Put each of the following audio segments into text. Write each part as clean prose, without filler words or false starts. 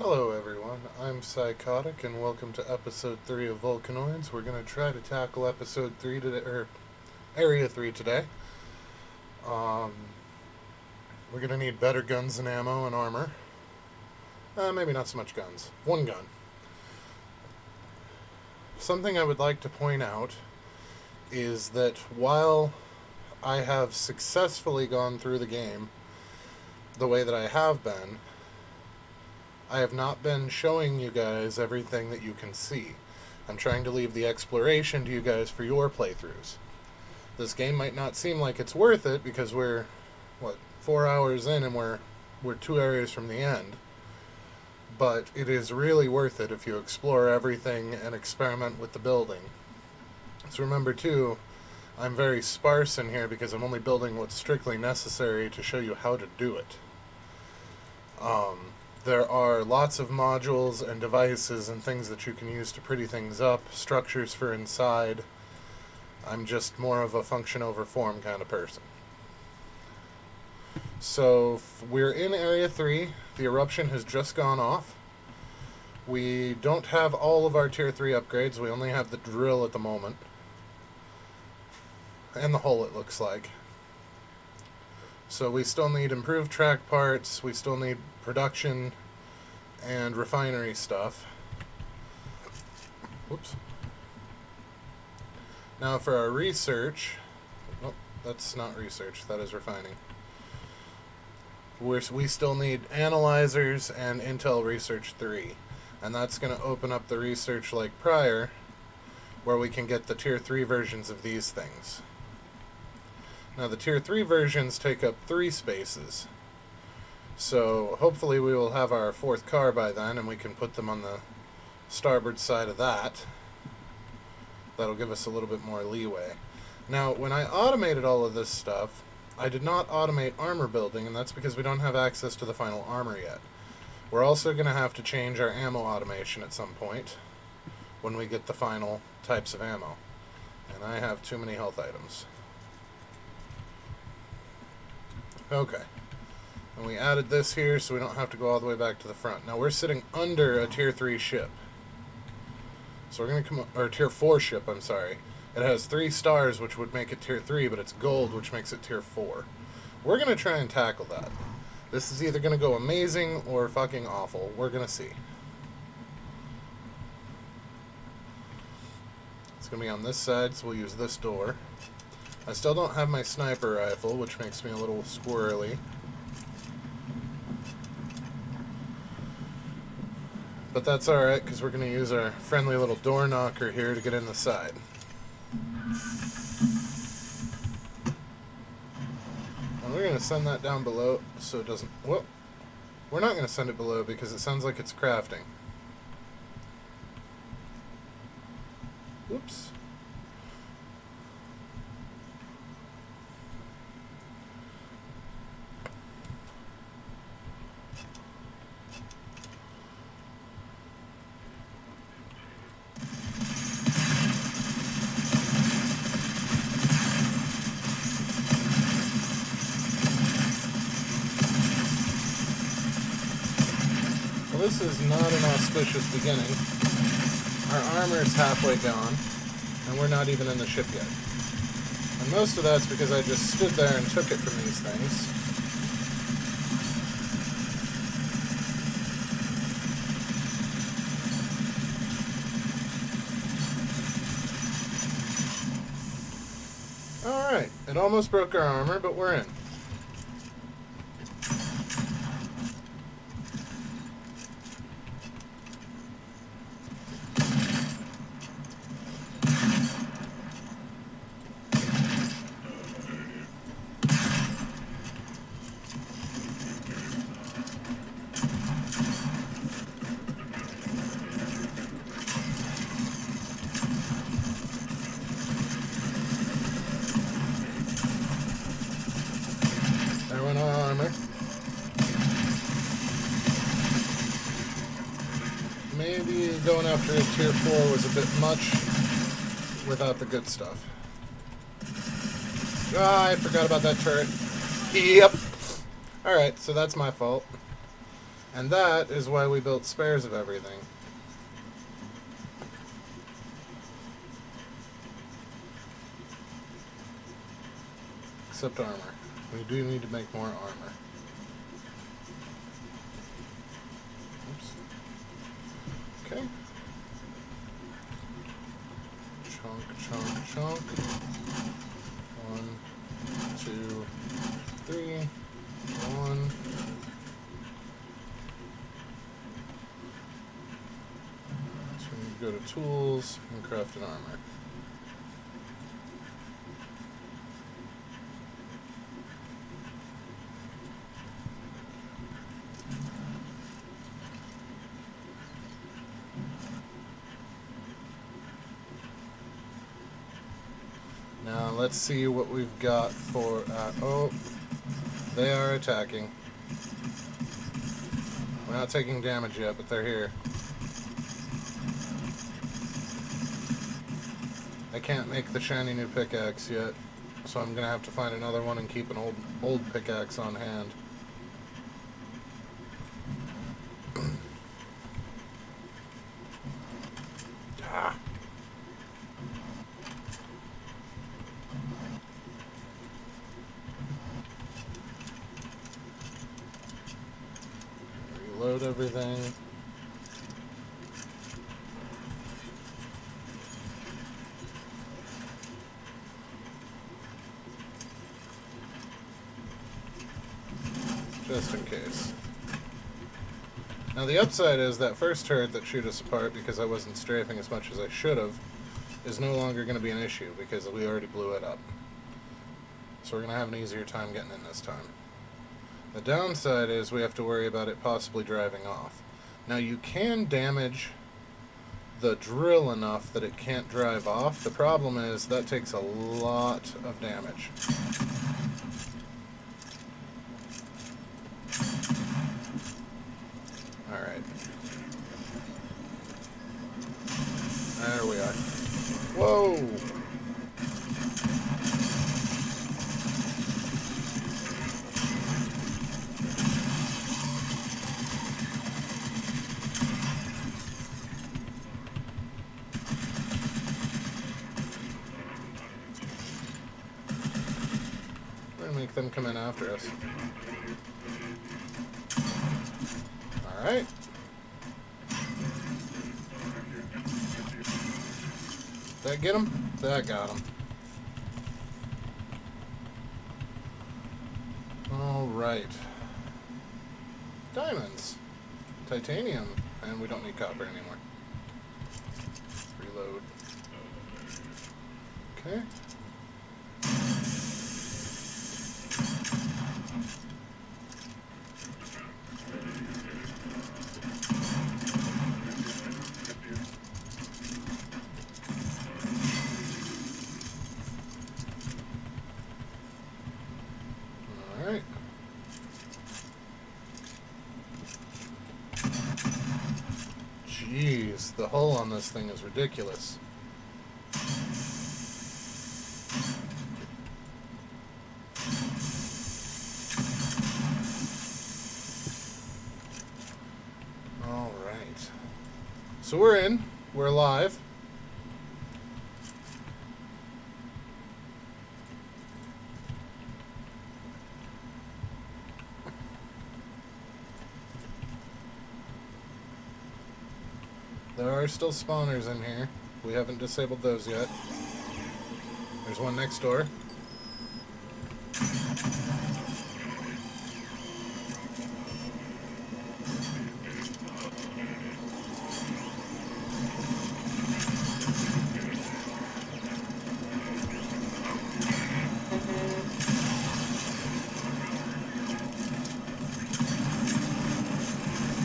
Hello everyone, I'm Psychotic and welcome to episode 3 of Volcanoids. We're going to try to tackle episode 3 today, or area 3 today. Um, we're going to need better guns and ammo and armor. Maybe not so much guns. One gun. Something I would like to point out is that while I have successfully gone through the game the way that I have been, I have not been showing you guys everything that you can see. I'm trying to leave the exploration to you guys for your playthroughs. This game might not seem like it's worth it because we're, 4 hours in and we're 2 areas from the end. But it is really worth it if you explore everything and experiment with the building. So remember too, I'm very sparse in here because I'm only building what's strictly necessary to show you how to do it. There are lots of modules and devices and things that you can use to pretty things up, structures for inside. I'm just more of a function over form kind of person. So we're in Area 3. The eruption has just gone off. We don't have all of our Tier 3 upgrades. We only have the drill at the moment. And the hull, it looks like. So we still need improved track parts, we still need production and refinery stuff. Whoops. Now for our research, oh, that's not research, that is refining. We still need analyzers and Intel Research 3. And that's going to open up the research like prior, where we can get the Tier 3 versions of these things. Now the Tier 3 versions take up 3 spaces. So hopefully we will have our 4th car by then and we can put them on the starboard side of that. That'll give us a little bit more leeway. Now when I automated all of this stuff, I did not automate armor building, and that's because we don't have access to the final armor yet. We're also going to have to change our ammo automation at some point when we get the final types of ammo. And I have too many health items. Okay, and we added this here so we don't have to go all the way back to the front. Now we're sitting under a Tier 3 ship. So we're going to come up, or Tier 4 ship, I'm sorry. It has 3 stars, which would make it Tier 3, but it's gold, which makes it Tier 4. We're going to try and tackle that. This is either going to go amazing or fucking awful. We're going to see. It's going to be on this side, so we'll use this door. I still don't have my sniper rifle, which makes me a little squirrely. But that's alright, because we're going to use our friendly little door knocker here to get in the side. And we're going to send that down below so it doesn't... Whoop! We're not going to send it below because it sounds like it's crafting. Oops. Well, this is not an auspicious beginning. Our armor is halfway gone, and we're not even in the ship yet. And most of that's because I just stood there and took it from these things. Alright, it almost broke our armor, but we're in. There went our armor. Maybe going after a Tier 4 was a bit much without the good stuff. Ah, I forgot about that turret. Yep. Alright, so that's my fault. And that is why we built spares of everything. Except armor. We do need to make more armor. Oops. Okay. Chunk. 1, 2, 3. 1. So we need to go to tools and craft an armor. Now let's see what we've got for... oh, they are attacking. We're not taking damage yet, but they're here. I can't make the shiny new pickaxe yet, so I'm gonna have to find another one and keep an old pickaxe on hand. Reload everything. Just in case. Now the upside is that first turret that shoot us apart because I wasn't strafing as much as I should have is no longer going to be an issue because we already blew it up. So we're going to have an easier time getting in this time. The downside is we have to worry about it possibly driving off. Now you can damage the drill enough that it can't drive off. The problem is that takes a lot of damage. Alright. There we are. Whoa! Make them come in after us. Alright. That get him? That got him. Alright. Diamonds. Titanium. And we don't need copper anymore. Reload. Okay. Alright. Jeez, the hull on this thing is ridiculous. Alright. So we're in. We're alive. There are still spawners in here. We haven't disabled those yet. There's one next door.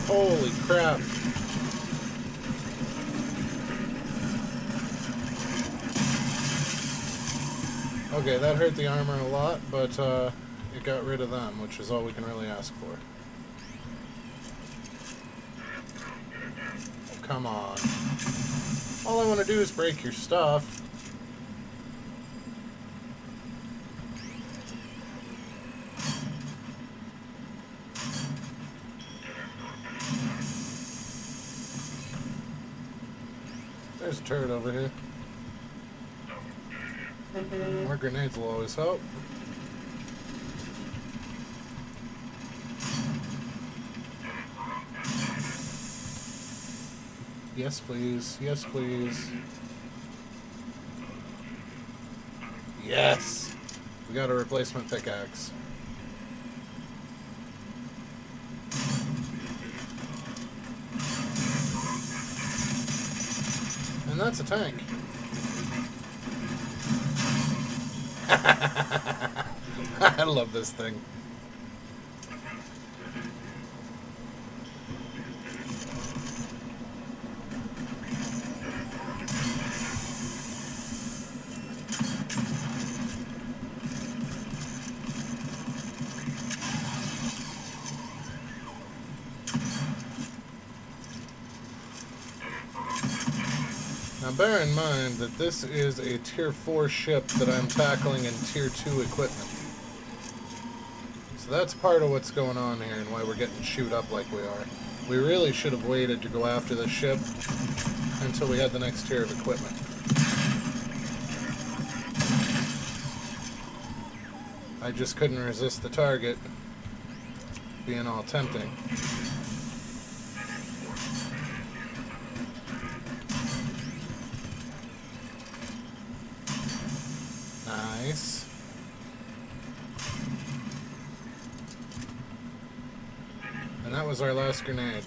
Holy crap. Okay, that hurt the armor a lot, but it got rid of them, which is all we can really ask for. Oh, come on. All I want to do is break your stuff. there's a turret over here. More grenades will always help. Yes, please. Yes, please. Yes! We got a replacement pickaxe. And that's a tank. I love this thing. Now bear in mind that this is a Tier 4 ship that I'm tackling in Tier 2 equipment. So that's part of what's going on here and why we're getting chewed up like we are. We really should have waited to go after this ship until we had the next tier of equipment. I just couldn't resist the target being all tempting. Nice. And that was our last grenade.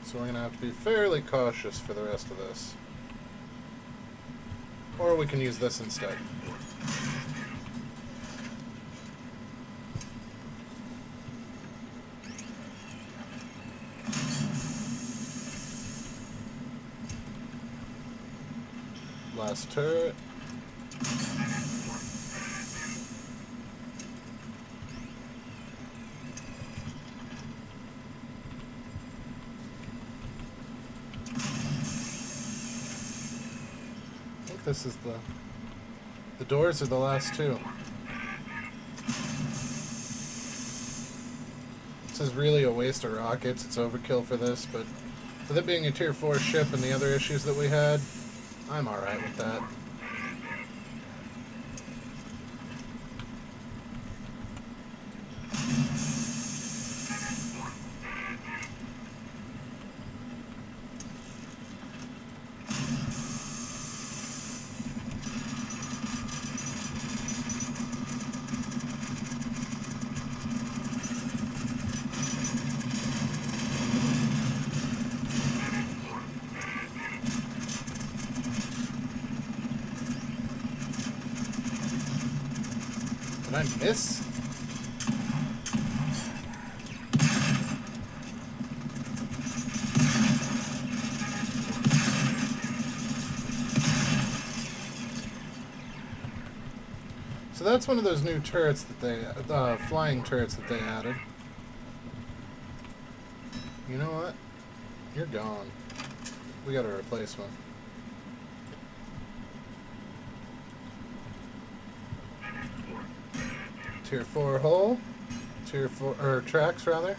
So we're going to have to be fairly cautious for the rest of this. Or we can use this instead. Last turret. I think this is the doors are the last two. This is really a waste of rockets. It's overkill for this, but with it being a Tier 4 ship and the other issues that we had, I'm alright with that. Did I miss? So that's one of those new turrets that they, flying turrets that they added. You know what? You're gone. We got a replacement. Tier 4 hull. Tier 4, or tracks rather.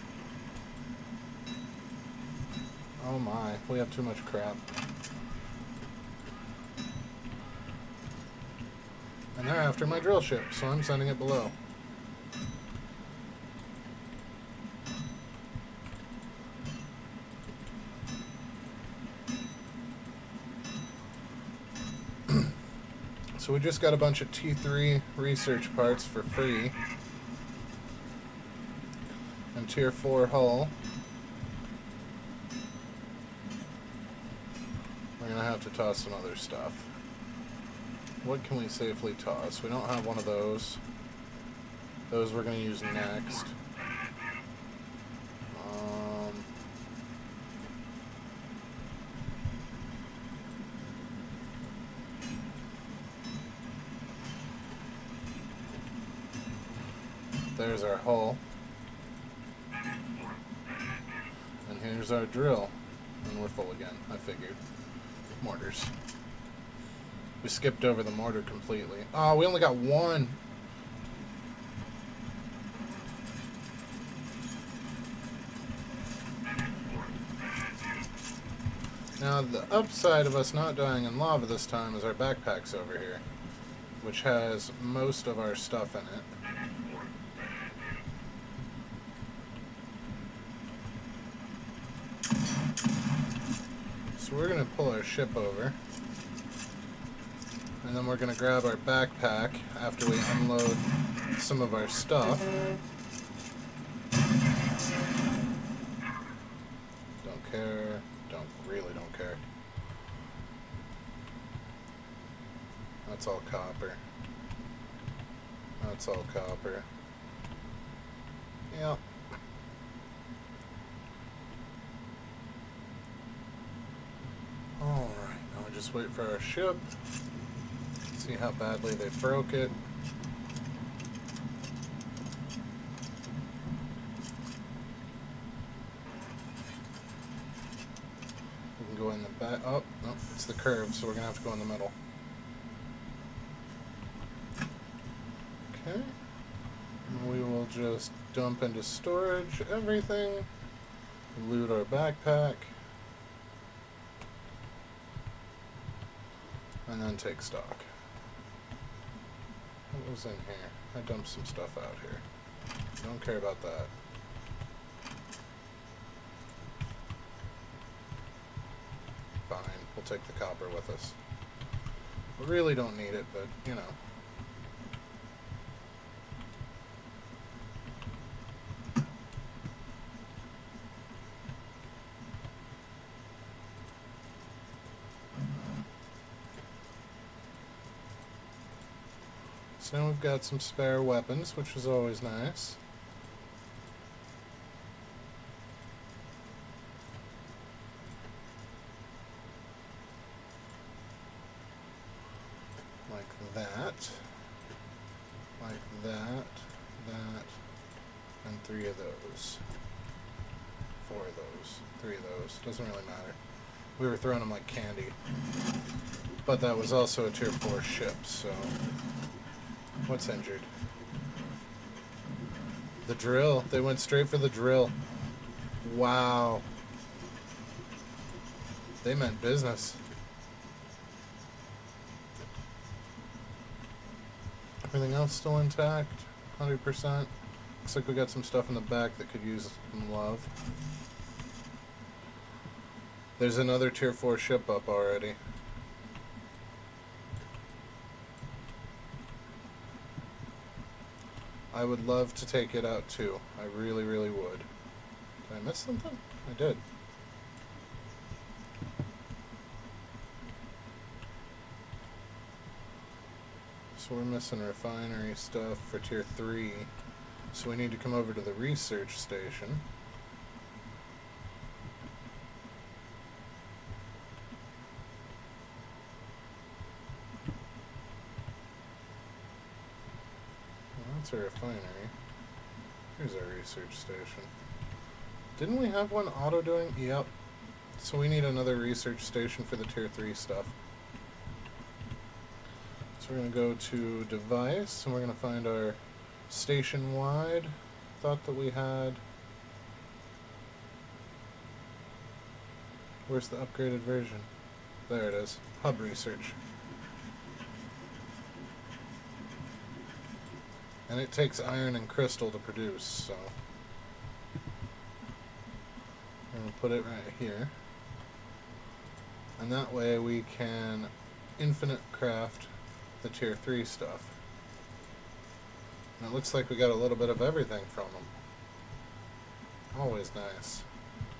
Oh my, we have too much crap. And they're after my drill ship, so I'm sending it below. So we just got a bunch of T3 research parts for free. And Tier 4 hull. We're going to have to toss some other stuff. What can we safely toss? We don't have one of those. Those we're going to use next. There's our hull. And here's our drill. And we're full again, I figured. Mortars. We skipped over the mortar completely. Oh, we only got one. Now, the upside of us not dying in lava this time is our backpack's over here, which has most of our stuff in it. So we're going to pull our ship over, and then we're going to grab our backpack after we unload some of our stuff. Don't care. Really don't care. That's all copper. That's all copper. Yeah. Alright, now we just wait for our ship. See how badly they broke it. We can go in the back. Oh, no, it's the curve, so we're going to have to go in the middle. Okay. And we will just dump into storage everything. Loot our backpack. And then take stock. What was in here? I dumped some stuff out here. Don't care about that. Fine, we'll take the copper with us. We really don't need it, but, you know. So now we've got some spare weapons, which is always nice. Like that. Like that. That. And 3 of those. 4 of those. 3 of those. Doesn't really matter. We were throwing them like candy. But that was also a tier 4 ship, so... What's injured? The drill. They went straight for the drill. Wow. They meant business. Everything else still intact. 100%. Looks like we got some stuff in the back that could use some love. There's another tier 4 ship up already. I would love to take it out too. I really, really would. Did I miss something? I did. So we're missing refinery stuff for tier 3. So we need to come over to the research station. That's a refinery. Here's our research station. Didn't we have one auto-doing? Yep. So we need another research station for the tier 3 stuff. So we're going to go to device, and we're going to find our station-wide. Thought that we had... Where's the upgraded version? There it is. Hub research. And it takes iron and crystal to produce, so I'm going to put it right here. And that way we can infinite craft the tier 3 stuff. And it looks like we got a little bit of everything from them. Always nice.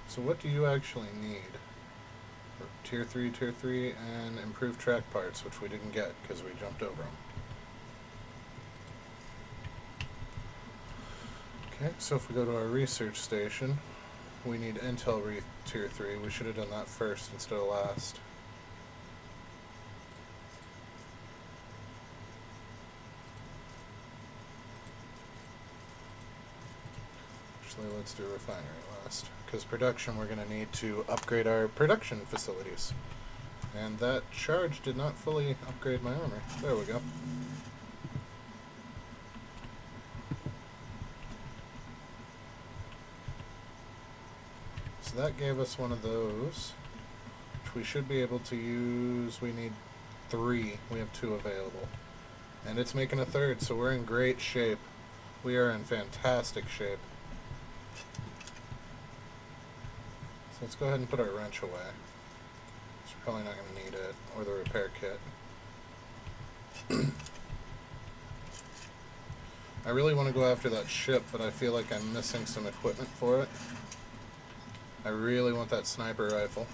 So what do you actually need? For tier 3, and improved track parts, which we didn't get because we jumped over them. Okay, so if we go to our research station, we need Intel tier 3. We should have done that first instead of last. Actually, let's do refinery last, because production we're going to need to upgrade our production facilities. And that charge did not fully upgrade my armor. There we go. So that gave us one of those, which which we should be able to use. We need 3. We have 2 available. And it's making a 3rd, so we're in great shape. We are in fantastic shape. So let's go ahead and put our wrench away. We're probably not going to need it, or the repair kit. I really want to go after that ship, but I feel like I'm missing some equipment for it. I really want that sniper rifle.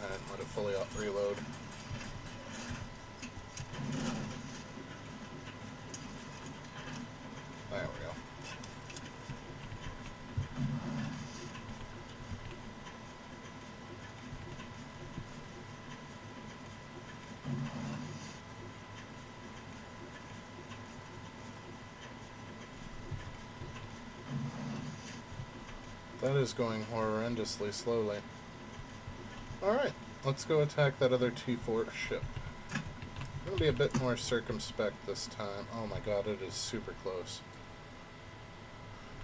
I didn't let it fully reload. There we go. That is going horrendously slowly. Alright, let's go attack that other T4 ship. I'm going to be a bit more circumspect this time. Oh my god, it is super close.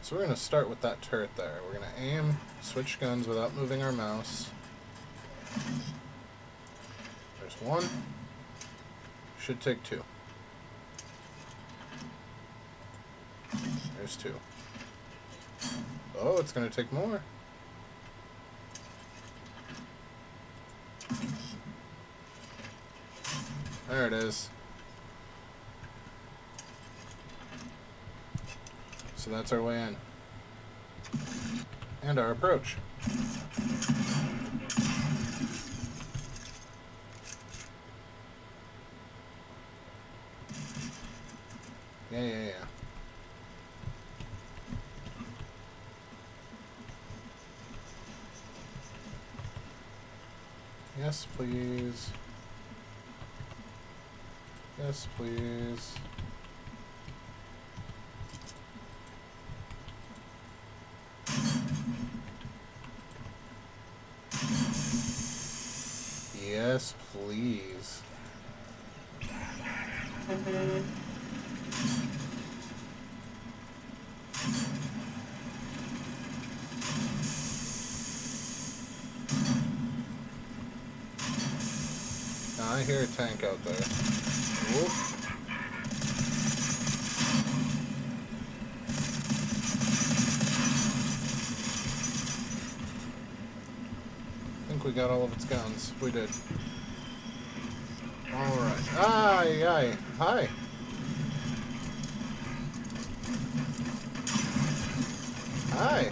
So we're going to start with that turret there. We're going to aim, switch guns without moving our mouse. There's 1. Should take 2. There's 2. Oh, it's going to take more. There it is. So that's our way in. And our approach. Yeah. Yes, please. Yes, please. Yes, please. Now, I hear a tank out there. Whoop. I think we got all of its guns. We did. Alright. Aye. Hi. Hi.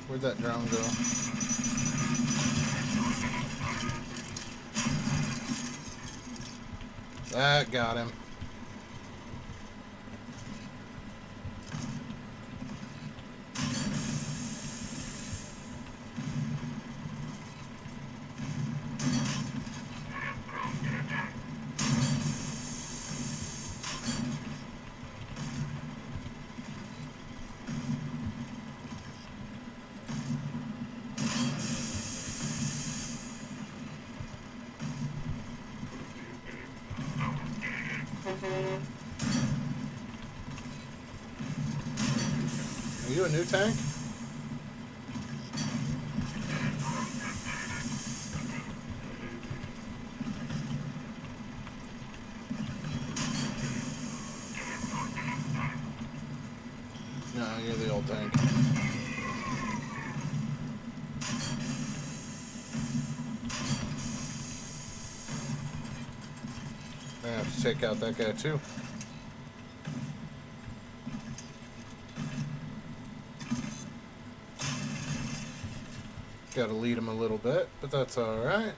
Where'd that drone go? That got him. Are you a new tank? No, you're the old tank. I have to take out that guy too. Gotta lead him a little bit, but that's alright.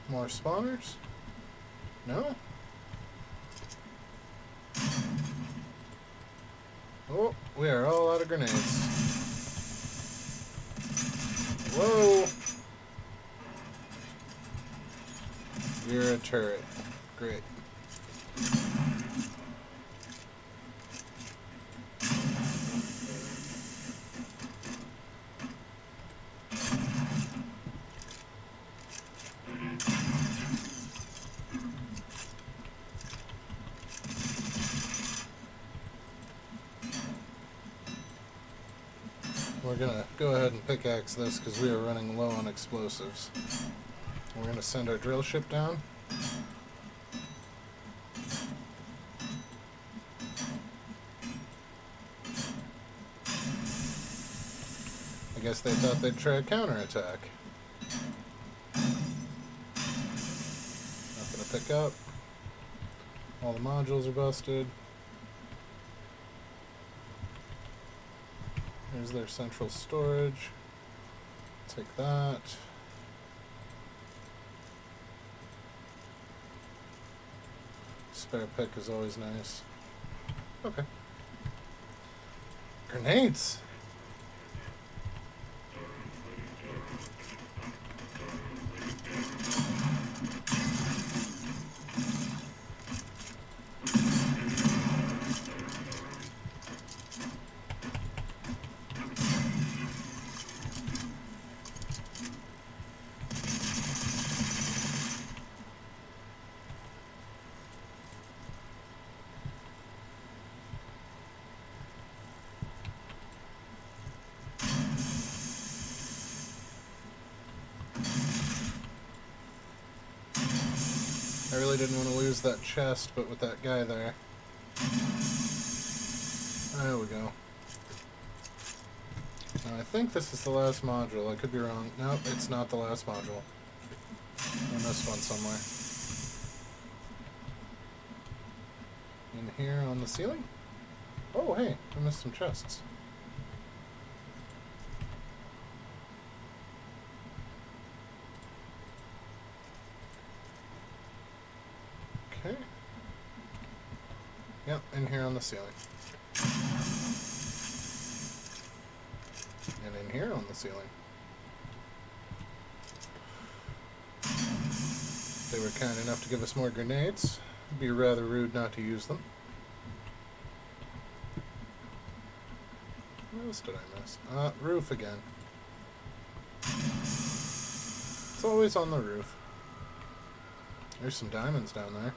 More spawners? No? Oh, we are all out of grenades. Whoa! You're a turret. Great. We're going to go ahead and pickaxe this because we are running low on explosives. We're going to send our drill ship down. I guess they thought they'd try a counterattack. Nothing to pick up. All the modules are busted. Here's their central storage. Take that. Spare pick is always nice. Okay. Grenades! I really didn't want to lose that chest, but with that guy there. There we go. Now, I think this is the last module. I could be wrong. Nope, it's not the last module. I missed one somewhere. In here on the ceiling? Oh, hey, I missed some chests. Okay. Yep, in here on the ceiling. And in here on the ceiling. They were kind enough to give us more grenades. It'd be rather rude not to use them. What else did I miss? Roof again. It's always on the roof. There's some diamonds down there.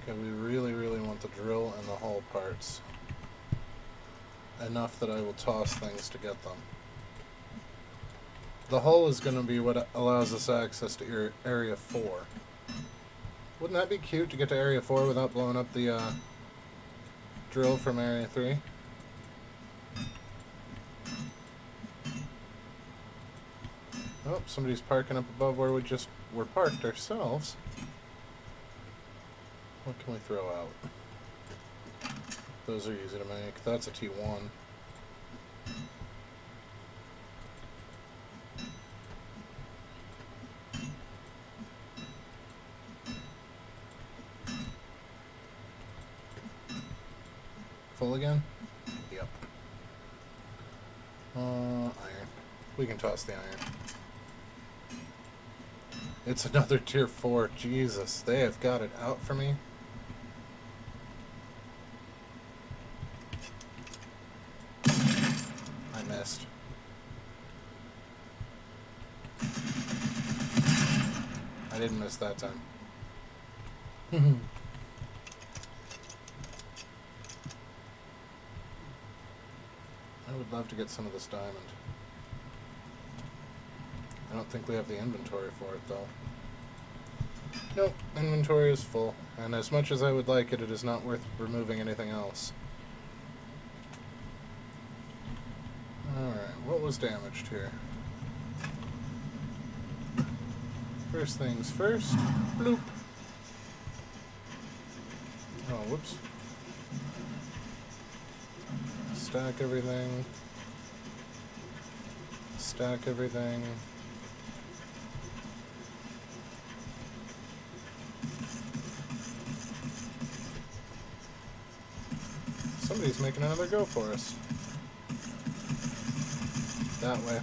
Okay, we really want the drill and the hull parts. Enough that I will toss things to get them. The hull is going to be what allows us access to Area 4. Wouldn't that be cute to get to Area 4 without blowing up the drill from Area 3? Oh, somebody's parking up above where we just were parked ourselves. What can we throw out? Those are easy to make. That's a T1. Full again? Yep. Iron. We can toss the iron. It's another tier 4. Jesus, they have got it out for me. I missed. I didn't miss that time. I would love to get some of this diamond. I don't think we have the inventory for it, though. Nope, inventory is full. And as much as I would like it, it is not worth removing anything else. Alright, what was damaged here? First things first. Bloop. Oh, whoops. Stack everything. Stack everything. Somebody's making another go for us. That way.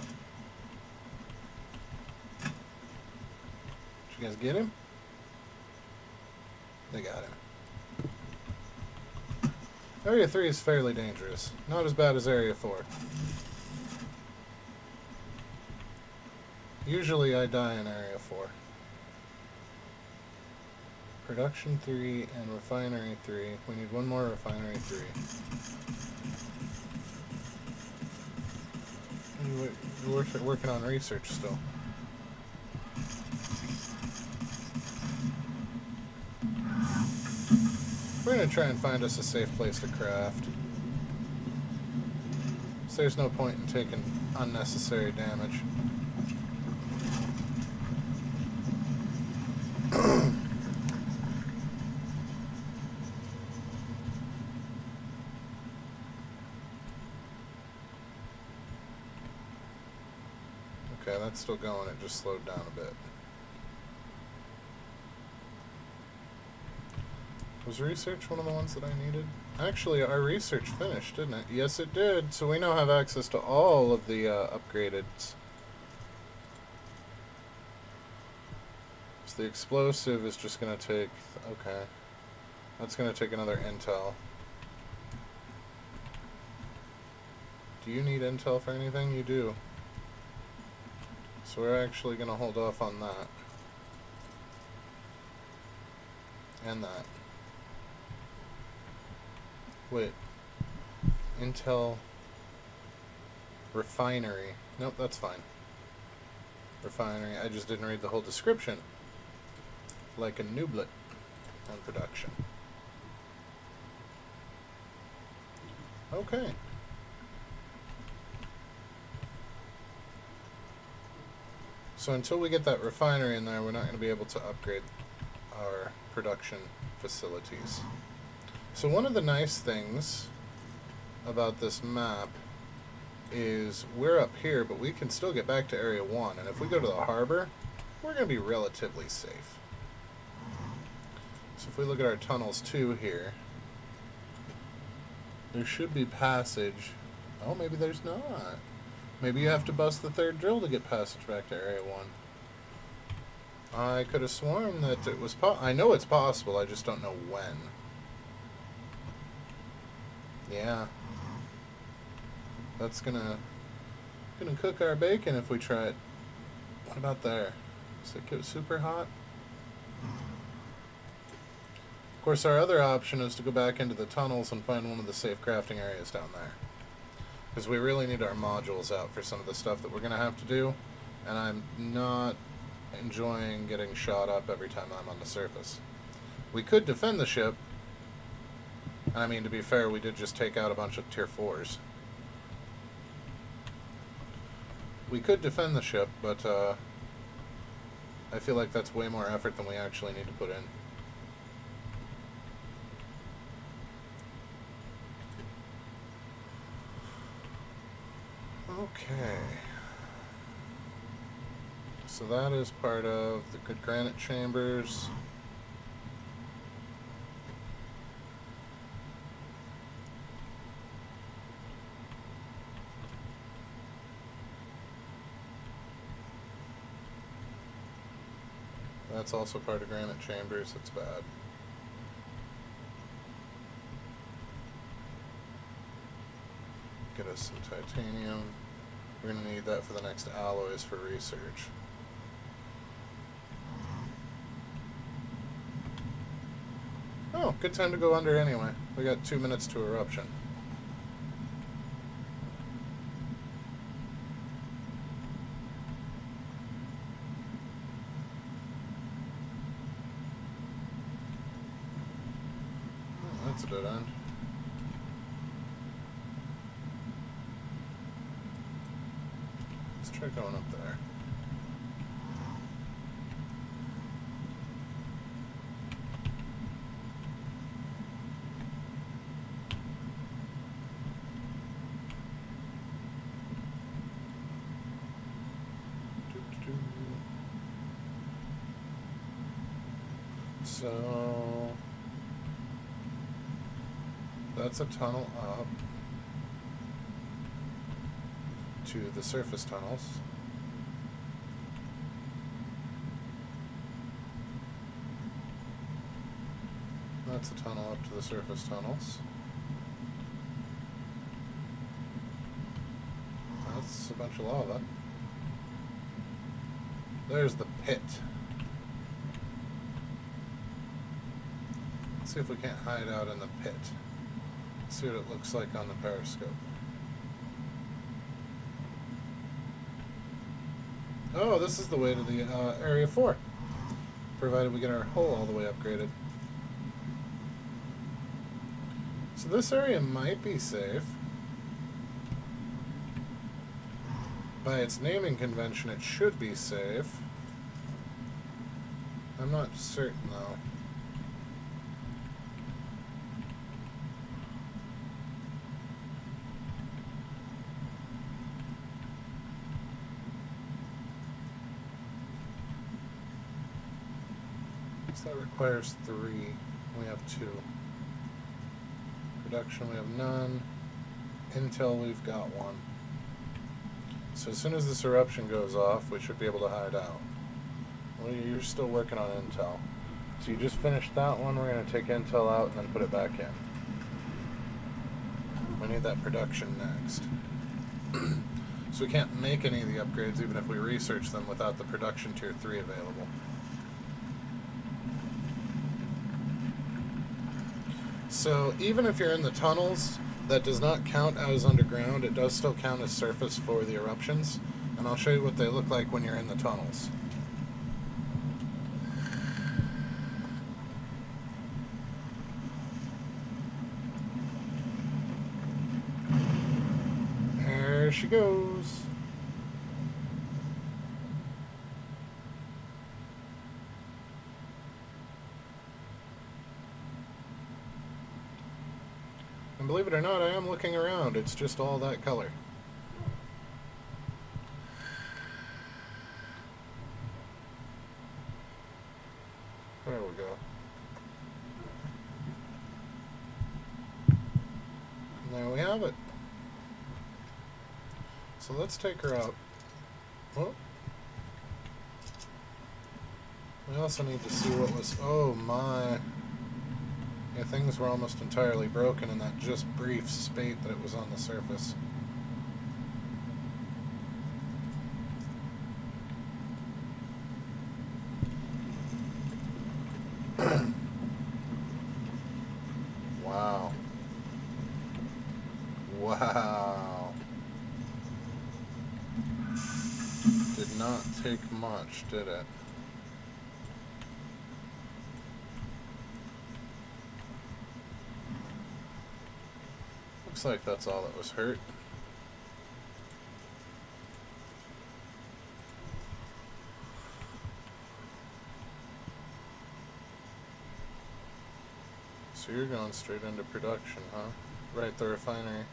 Did you guys get him? They got him. Area 3 is fairly dangerous. Not as bad as Area 4. Usually I die in Area 4. Production 3 and Refinery 3. We need one more Refinery 3. We're working on research still. We're going to try and find us a safe place to craft. So there's no point in taking unnecessary damage. Okay, that's still going. It just slowed down a bit. Was research one of the ones that I needed? Actually, our research finished, didn't it? Yes, it did. So we now have access to all of the upgraded. So the explosive is just going to take... Okay. That's going to take another intel. Do you need intel for anything? You do. So we're actually going to hold off on that. And that. Wait. Intel. Refinery. Nope, that's fine. Refinery. I just didn't read the whole description. Like a nooblet on production. Okay. So until we get that refinery in there, we're not going to be able to upgrade our production facilities. So one of the nice things about this map is we're up here, but we can still get back to Area 1. And if we go to the harbor, we're going to be relatively safe. So if we look at our tunnels too here, there should be passage. Oh, maybe there's not. Maybe you have to bust the third drill to get passage back to Area 1. I could have sworn that it was I know it's possible, I just don't know when. Yeah. That's gonna cook our bacon if we try it. What about there? Does it get super hot? Of course, our other option is to go back into the tunnels and find one of the safe crafting areas down there. Because we really need our modules out for some of the stuff that we're going to have to do. And I'm not enjoying getting shot up every time I'm on the surface. We could defend the ship. And I mean, to be fair, we did just take out a bunch of tier 4s. We could defend the ship, but I feel like that's way more effort than we actually need to put in. Okay. So that is part of the good granite chambers. That's also part of granite chambers. It's bad. Get us some titanium. We're going to need that for the next alloys for research. Oh, good time to go under anyway. We got 2 minutes to eruption. Oh, that's a dead end. Let's try going up there. So that's a tunnel up to the surface tunnels. That's a tunnel up to the surface tunnels. That's a bunch of lava. There's the pit. Let's see if we can't hide out in the pit. See what it looks like on the periscope. Oh, this is the way to the Area 4. Provided we get our hull all the way upgraded. So this area might be safe. By its naming convention, it should be safe. I'm not certain, though. So that requires 3. We have 2. Production, we have none. Intel, we've got 1. So as soon as this eruption goes off, we should be able to hide out. Well, you're still working on Intel. So you just finished that one. We're going to take Intel out and then put it back in. We need that production next. So we can't make any of the upgrades even if we research them without the production tier 3 available. So even if you're in the tunnels, that does not count as underground. It does still count as surface for the eruptions. And I'll show you what they look like when you're in the tunnels. There she goes. And believe it or not, I am looking around. It's just all that color. There we go. And there we have it. So let's take her out. Oh. We also need to see what was... Oh my... Yeah, things were almost entirely broken in that just brief spate that it was on the surface. Wow. Wow. Did not take much, did it? Looks like that's all that was hurt. So you're going straight into production, huh? Right, the refinery.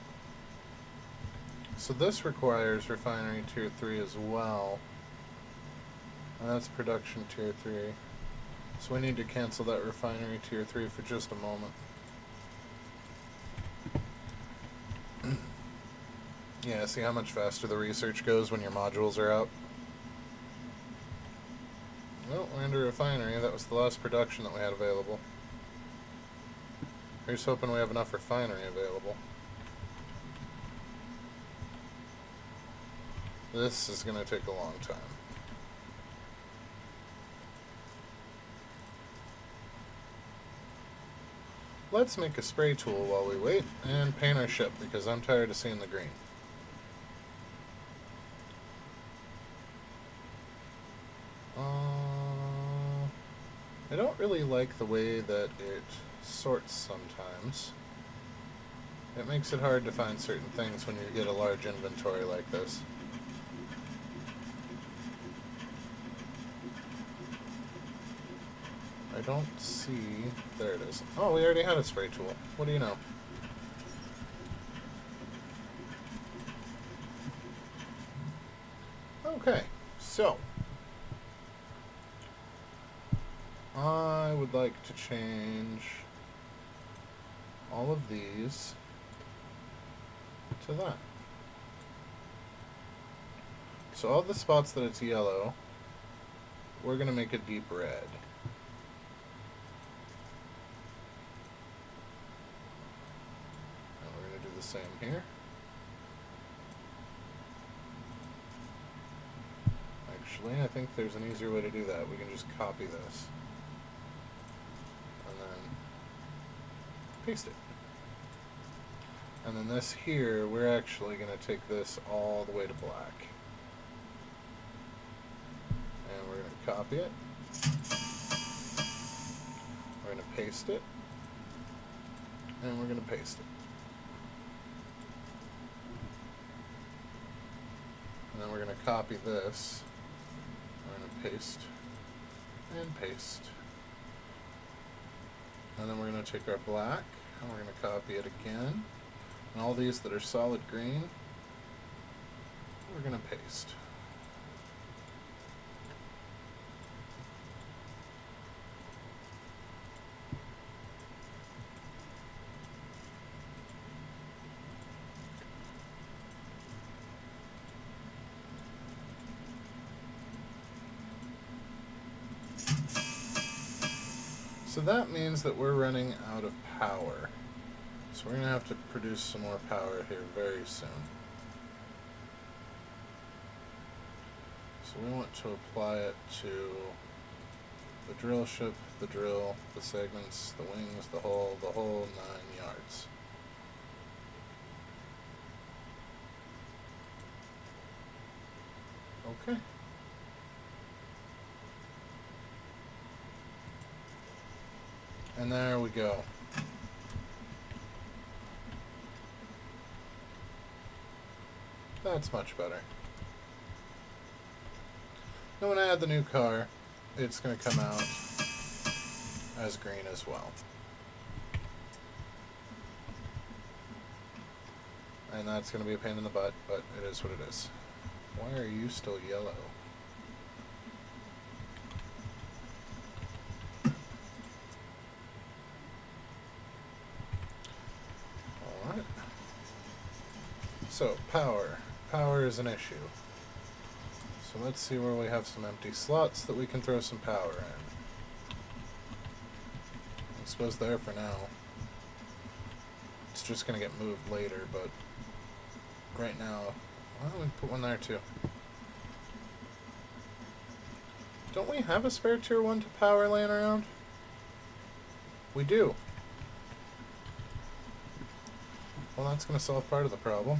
So this requires refinery tier 3 as well. And that's production tier 3. So we need to cancel that refinery tier 3 for just a moment. Yeah, see how much faster the research goes when your modules are out? Well, we're into refinery. That was the last production that we had available. Here's hoping we have enough refinery available. This is going to take a long time. Let's make a spray tool while we wait and paint our ship because I'm tired of seeing the green. I don't really like the way that it sorts sometimes. It makes it hard to find certain things when you get a large inventory like this. I don't see... There it is. Oh, we already had a spray tool. What do you know? Okay, so... I would like to change all of these to that. So all the spots that it's yellow, we're going to make a deep red. And we're going to do the same here. Actually, I think there's an easier way to do that. We can just copy this and then paste it. And then this here, we're actually going to take this all the way to black. And we're going to copy it. We're going to paste it. And we're going to paste it. And then we're going to copy this. We're going to paste and paste. And then we're going to take our black and we're going to copy it again. And all these that are solid green, we're going to paste. So that means that we're running out of power. So we're going to have to produce some more power here very soon. So we want to apply it to the drill ship, the drill, the segments, the wings, the whole 9 yards. Okay. And there we go. That's much better. Now when I add the new car, it's going to come out as green as well. And that's going to be a pain in the butt, but it is what it is. Why are you still yellow? Alright. So, power. Power is an issue. So let's see where we have some empty slots that we can throw some power in. I suppose there for now. It's just going to get moved later, but right now, why don't we put one there too? Don't we have a spare tier 1 to power laying around? We do. Well, that's going to solve part of the problem.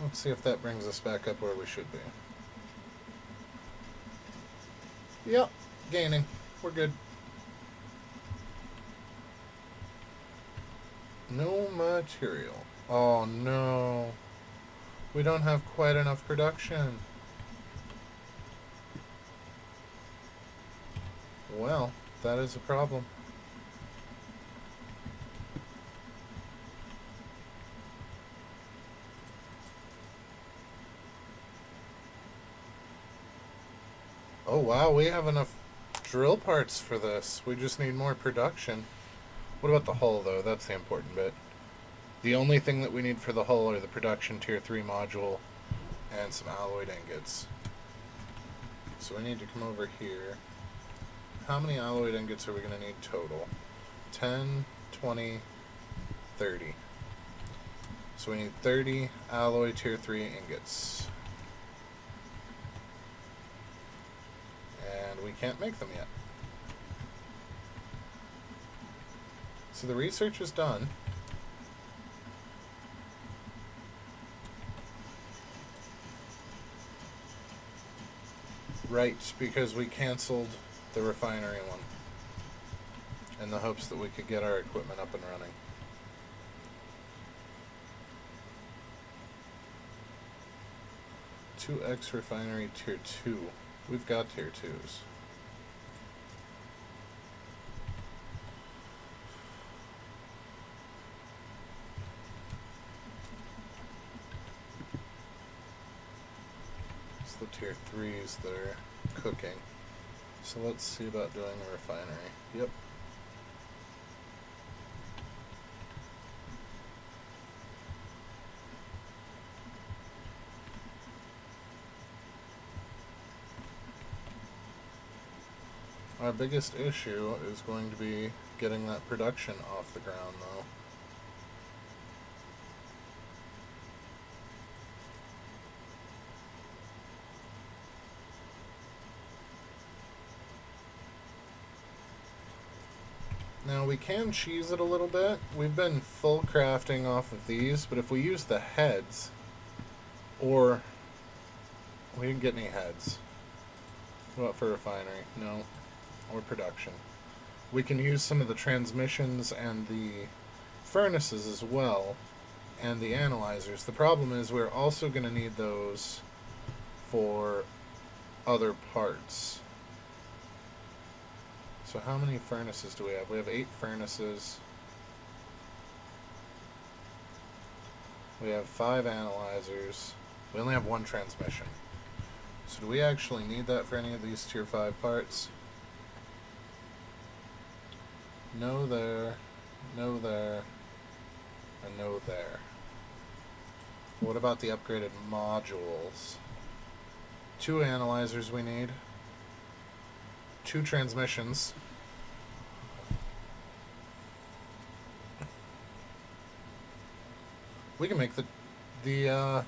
Let's see if that brings us back up where we should be. Yep, gaining. We're good. No material. Oh no. We don't have quite enough production. Well, that is a problem. Oh wow, we have enough drill parts for this. We just need more production. What about the hull though? That's the important bit. The only thing that we need for the hull are the production tier 3 module and some alloyed ingots. So we need to come over here. How many alloyed ingots are we going to need total? 10, 20, 30. So we need 30 alloy tier 3 ingots. And we can't make them yet. So the research is done. Right, because we canceled the refinery one in the hopes that we could get our equipment up and running. "2X refinery tier 2. We've got tier 2s. It's the tier 3s that are cooking. So let's see about doing a refinery. Yep. Our biggest issue is going to be getting that production off the ground, though. Now, we can cheese it a little bit. We've been full crafting off of these, but if we use the heads, or... we didn't get any heads. What about for refinery? No. Or production. We can use some of the transmissions and the furnaces as well, and the analyzers. The problem is we're also going to need those for other parts. So how many furnaces do we have? We have 8 furnaces. We have 5 analyzers. We only have 1 transmission. So do we actually need that for any of these tier 5 parts? No there, no there, and no there. What about the upgraded modules? 2 analyzers we need. 2 transmissions. We can make the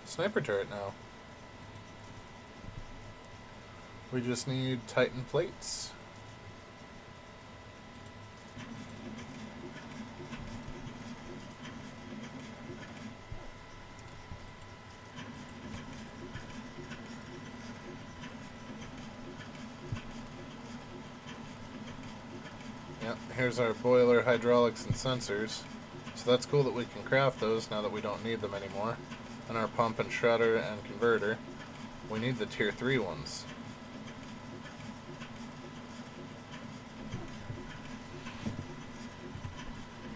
sniper turret now. We just need Titan plates. Yep, here's our boiler, hydraulics, and sensors. So that's cool that we can craft those now that we don't need them anymore. And our pump and shredder and converter. We need the tier 3 ones.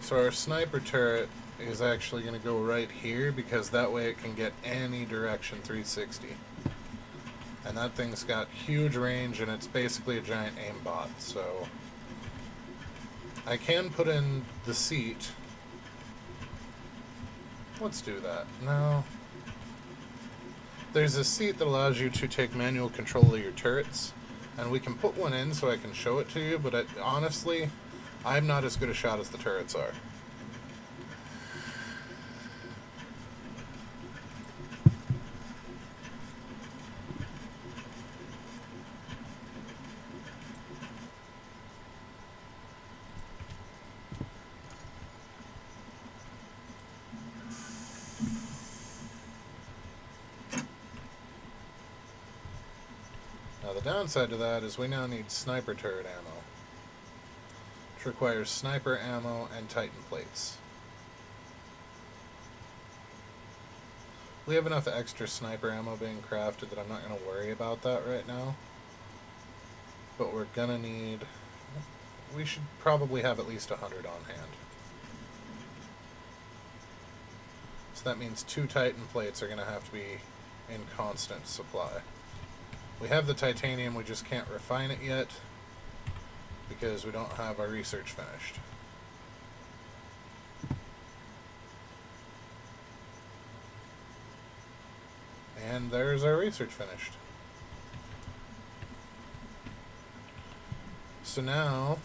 So our sniper turret is actually going to go right here because that way it can get any direction 360. And that thing's got huge range and it's basically a giant aimbot, so I can put in the seat. Let's do that. No. There's a seat that allows you to take manual control of your turrets, and we can put one in so I can show it to you, but honestly, I'm not as good a shot as the turrets are. Now the downside to that is we now need sniper turret ammo, which requires sniper ammo and Titan plates. We have enough extra sniper ammo being crafted that I'm not going to worry about that right now. But we're going to need... we should probably have at least 100 on hand. So that means 2 Titan plates are going to have to be in constant supply. We have the titanium, we just can't refine it yet because we don't have our research finished. And there's our research finished. So now,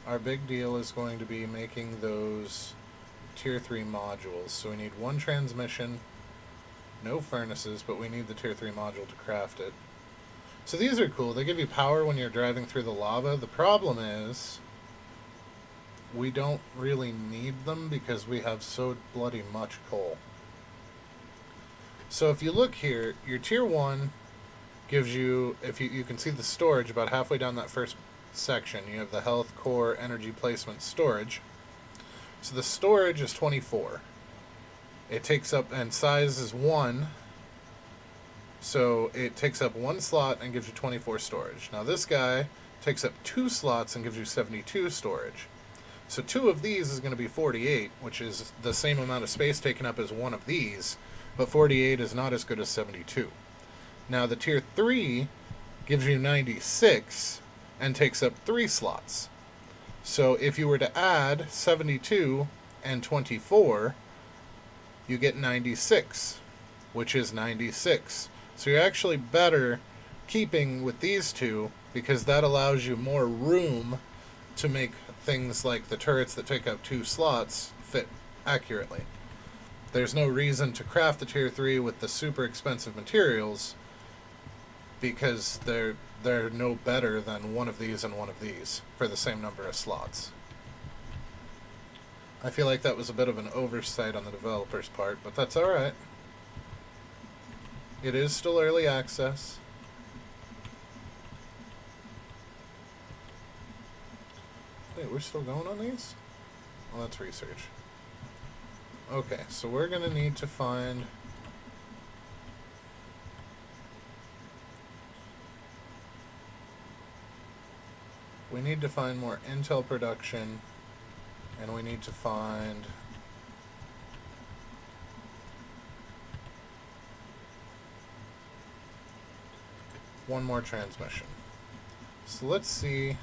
our big deal is going to be making those tier 3 modules. So we need 1 transmission, no furnaces, but we need the tier 3 module to craft it. So these are cool. They give you power when you're driving through the lava. The problem is we don't really need them because we have so bloody much coal. So if you look here, your tier 1 gives you, if you can see the storage about halfway down that first section. You have the health, core, energy placement, storage. So the storage is 24. It takes up, and size is 1, so it takes up 1 slot and gives you 24 storage. Now this guy takes up 2 slots and gives you 72 storage. So 2 of these is going to be 48, which is the same amount of space taken up as 1 of these, but 48 is not as good as 72. Now the tier 3 gives you 96 and takes up 3 slots. So if you were to add 72 and 24, you get 96, which is 96. So you're actually better keeping with these two because that allows you more room to make things like the turrets that take up 2 slots fit accurately. There's no reason to craft the tier 3 with the super expensive materials because they're no better than one of these and one of these for the same number of slots. I feel like that was a bit of an oversight on the developer's part, but that's alright. It is still early access. Wait, we're still going on these? Well, that's research. Okay, so we're going to need to find... We need to find more intel production, and we need to find... one more transmission. So let's see, and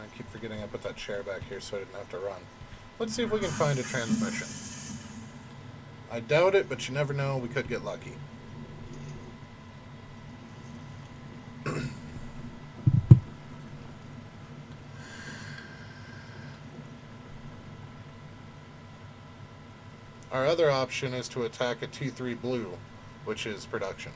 I keep forgetting I put that chair back here so I didn't have to run. Let's see if we can find a transmission. I doubt it, but you never know, we could get lucky. Our other option is to attack a T3 blue, which is production.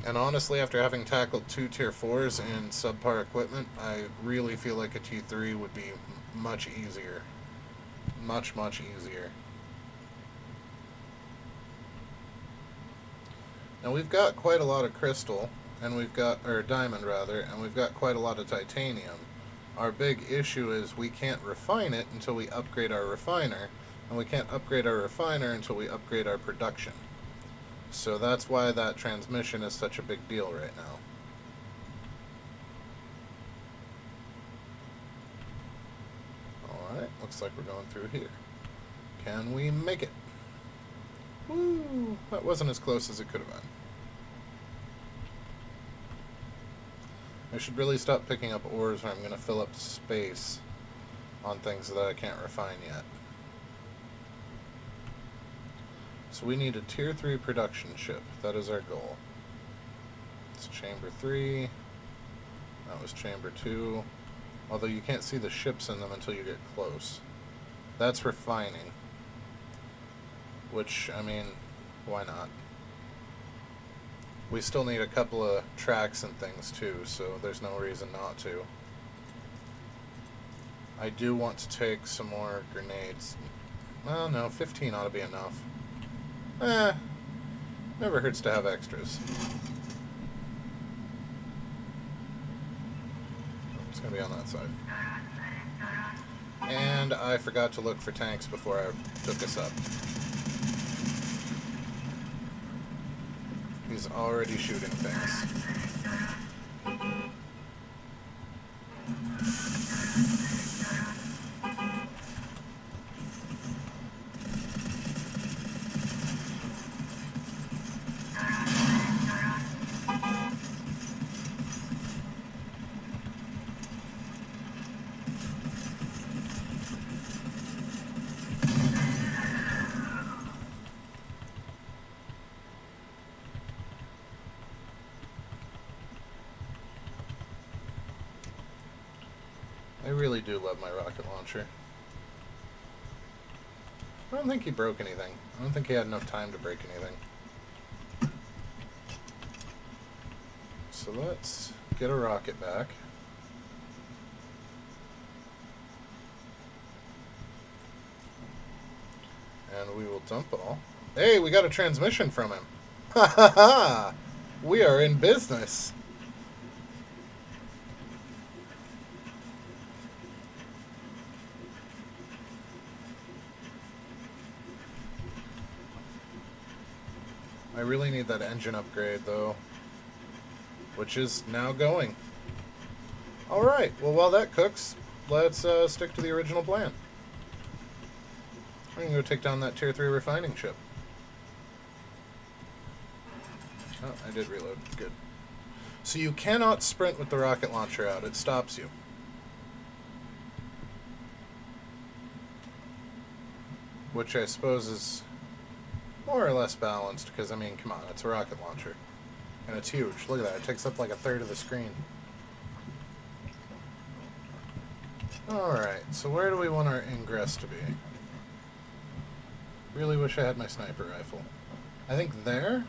And honestly, after having tackled 2 tier 4s in subpar equipment, I really feel like a T3 would be much easier. Much, much easier. Now we've got quite a lot of crystal, and we've got, or diamond rather, and we've got quite a lot of titanium. Our big issue is we can't refine it until we upgrade our refiner, and we can't upgrade our refiner until we upgrade our production. So that's why that transmission is such a big deal right now. Alright, looks like we're going through here. Can we make it? Woo! That wasn't as close as it could have been. I should really stop picking up ores where I'm going to fill up space on things that I can't refine yet. So we need a tier 3 production ship. That is our goal. It's chamber 3. That was chamber 2. Although you can't see the ships in them until you get close. That's refining. Which, I mean, why not? We still need a couple of tracks and things too, so there's no reason not to. I do want to take some more grenades. Well, no, 15 ought to be enough. Never hurts to have extras. It's gonna be on that side. And I forgot to look for tanks before I took us up. He's already shooting things. I really do love my rocket launcher. I don't think he broke anything. I don't think he had enough time to break anything. So let's get a rocket back. And we will dump it all. Hey, we got a transmission from him. Ha ha ha! We are in business. I really need that engine upgrade, though, which is now going. Alright, well, while that cooks, let's stick to the original plan. I'm going to go take down that Tier 3 refining ship. Oh, I did reload. Good. So you cannot sprint with the rocket launcher out. It stops you. Which I suppose is... more or less balanced, because, I mean, come on, it's a rocket launcher. And it's huge. Look at that. It takes up like a third of the screen. Alright, so where do we want our ingress to be? Really wish I had my sniper rifle. I think there?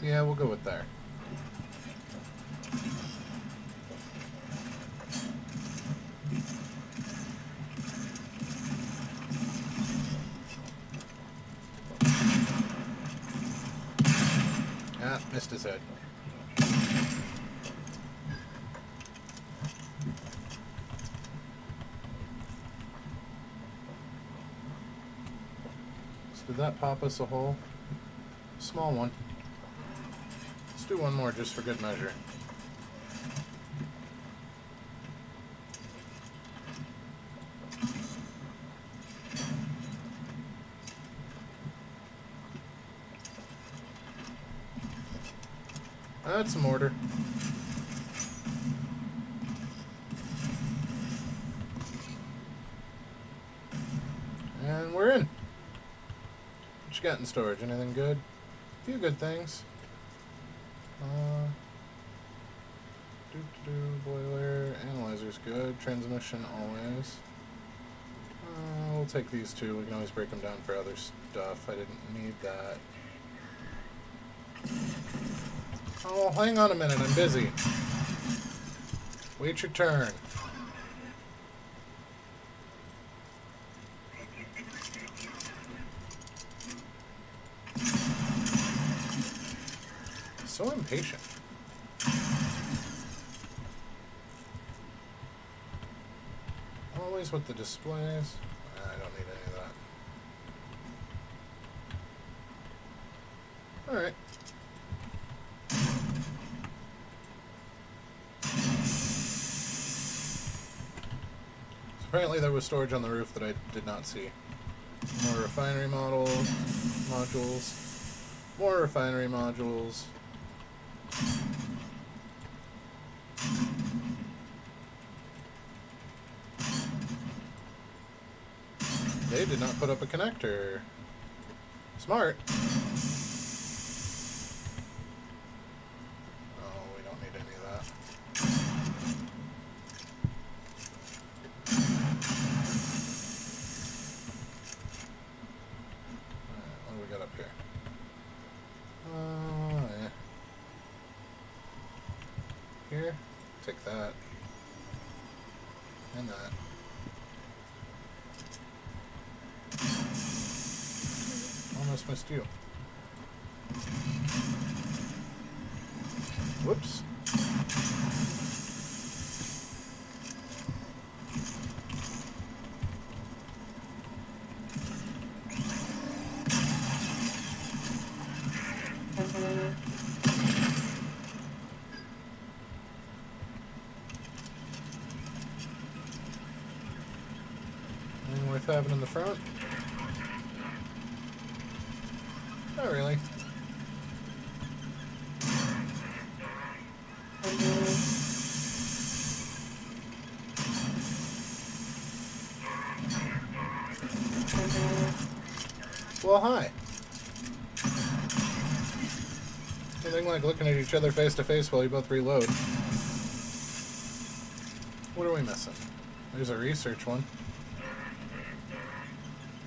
Yeah, we'll go with there. Ah, missed his head. So did that pop us a hole? Small one. Let's do one more just for good measure. That's a mortar. And we're in. What you got in storage? Anything good? A few good things. Boiler, analyzer's good. Transmission always. We'll take these two. We can always break them down for other stuff. I didn't need that. Oh, hang on a minute. I'm busy. Wait your turn. So impatient. Always with the displays. I don't need any of that. Alright. So apparently there was storage on the roof that I did not see. More refinery modules. More refinery modules. They did not put up a connector. Smart. Oh, we don't need any of that. Alright, what do we got up here? Yeah. Here, take that. And that. Almost missed you. Whoops. Anything worth having in the front? Not really. Well, hi. Nothing like looking at each other face to face while you both reload. What are we missing? There's a research one.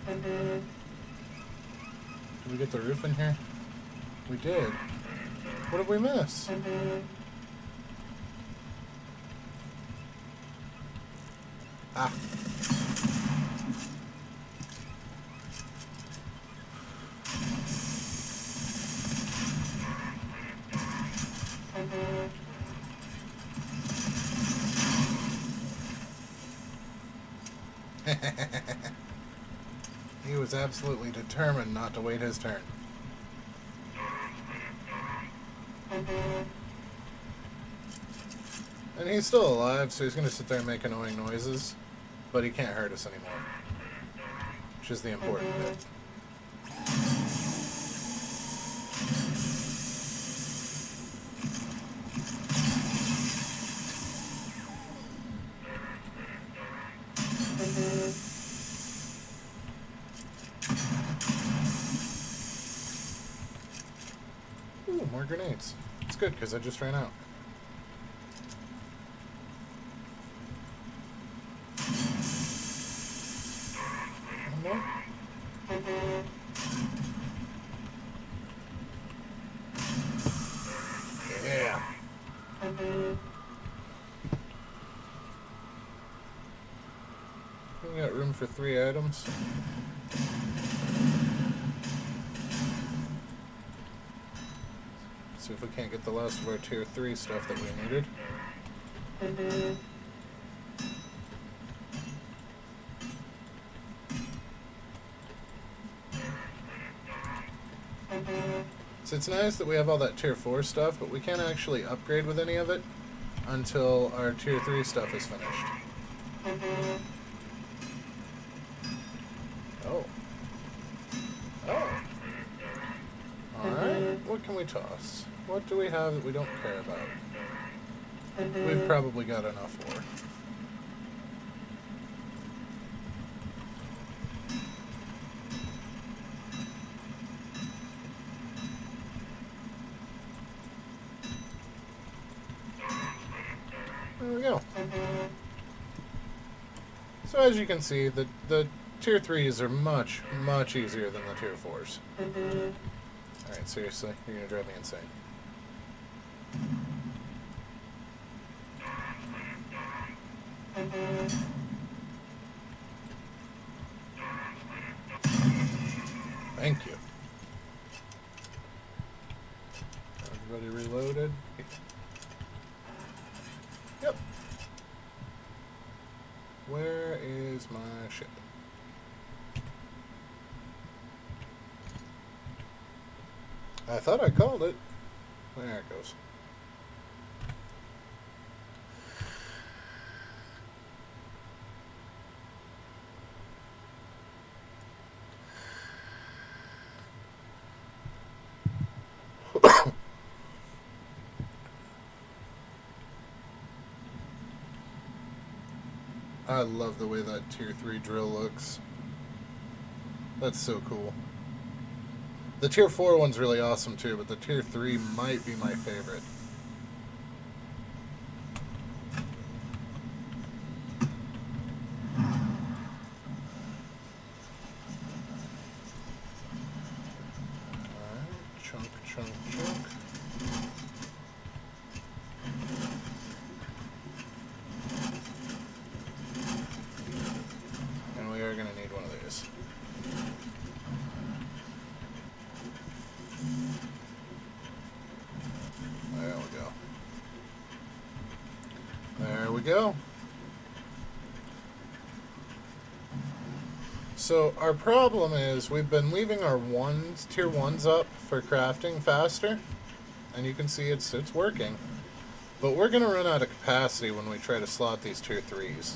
Did we get the roof in here? We did. What did we miss? Ah. He was absolutely determined not to wait his turn. And he's still alive, so he's going to sit there and make annoying noises, but he can't hurt us anymore, which is the important bit. Ooh, more grenades. It's good, because I just ran out. One more. Yeah. We got room for 3 items. See if we can't get the last of our tier 3 stuff that we needed. So it's nice that we have all that tier 4 stuff, but we can't actually upgrade with any of it until our tier 3 stuff is finished. Oh. Oh. Alright, what can we toss? What do we have that we don't care about? We've probably got enough for. There we go. So as you can see, the tier 3s are much, much easier than the tier 4s. Alright, seriously, you're gonna drive me insane. Thank you. Everybody reloaded? Yep. Where is my ship? I thought I called it. There it goes. I love the way that tier 3 drill looks. That's so cool. The tier 4 one's really awesome too, but the tier 3 might be my favorite. Alright, chunk, chunk, chunk. And we are going to need one of these. There we go. There we go. So our problem is we've been leaving our tier 1s up for crafting faster, and you can see it's working. But we're going to run out of capacity when we try to slot these tier 3s.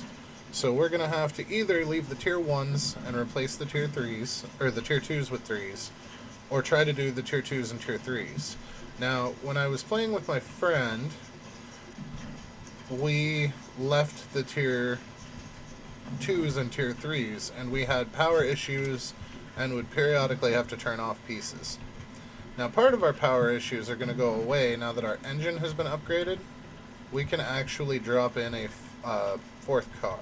So we're going to have to either leave the tier 1s and replace the tier 3s, or the tier 2s with 3s, or try to do the tier 2s and tier 3s. Now, when I was playing with my friend, we left the tier 2s and tier 3s, and we had power issues and would periodically have to turn off pieces. Now, part of our power issues are going to go away now that our engine has been upgraded. We can actually drop in a 4th car.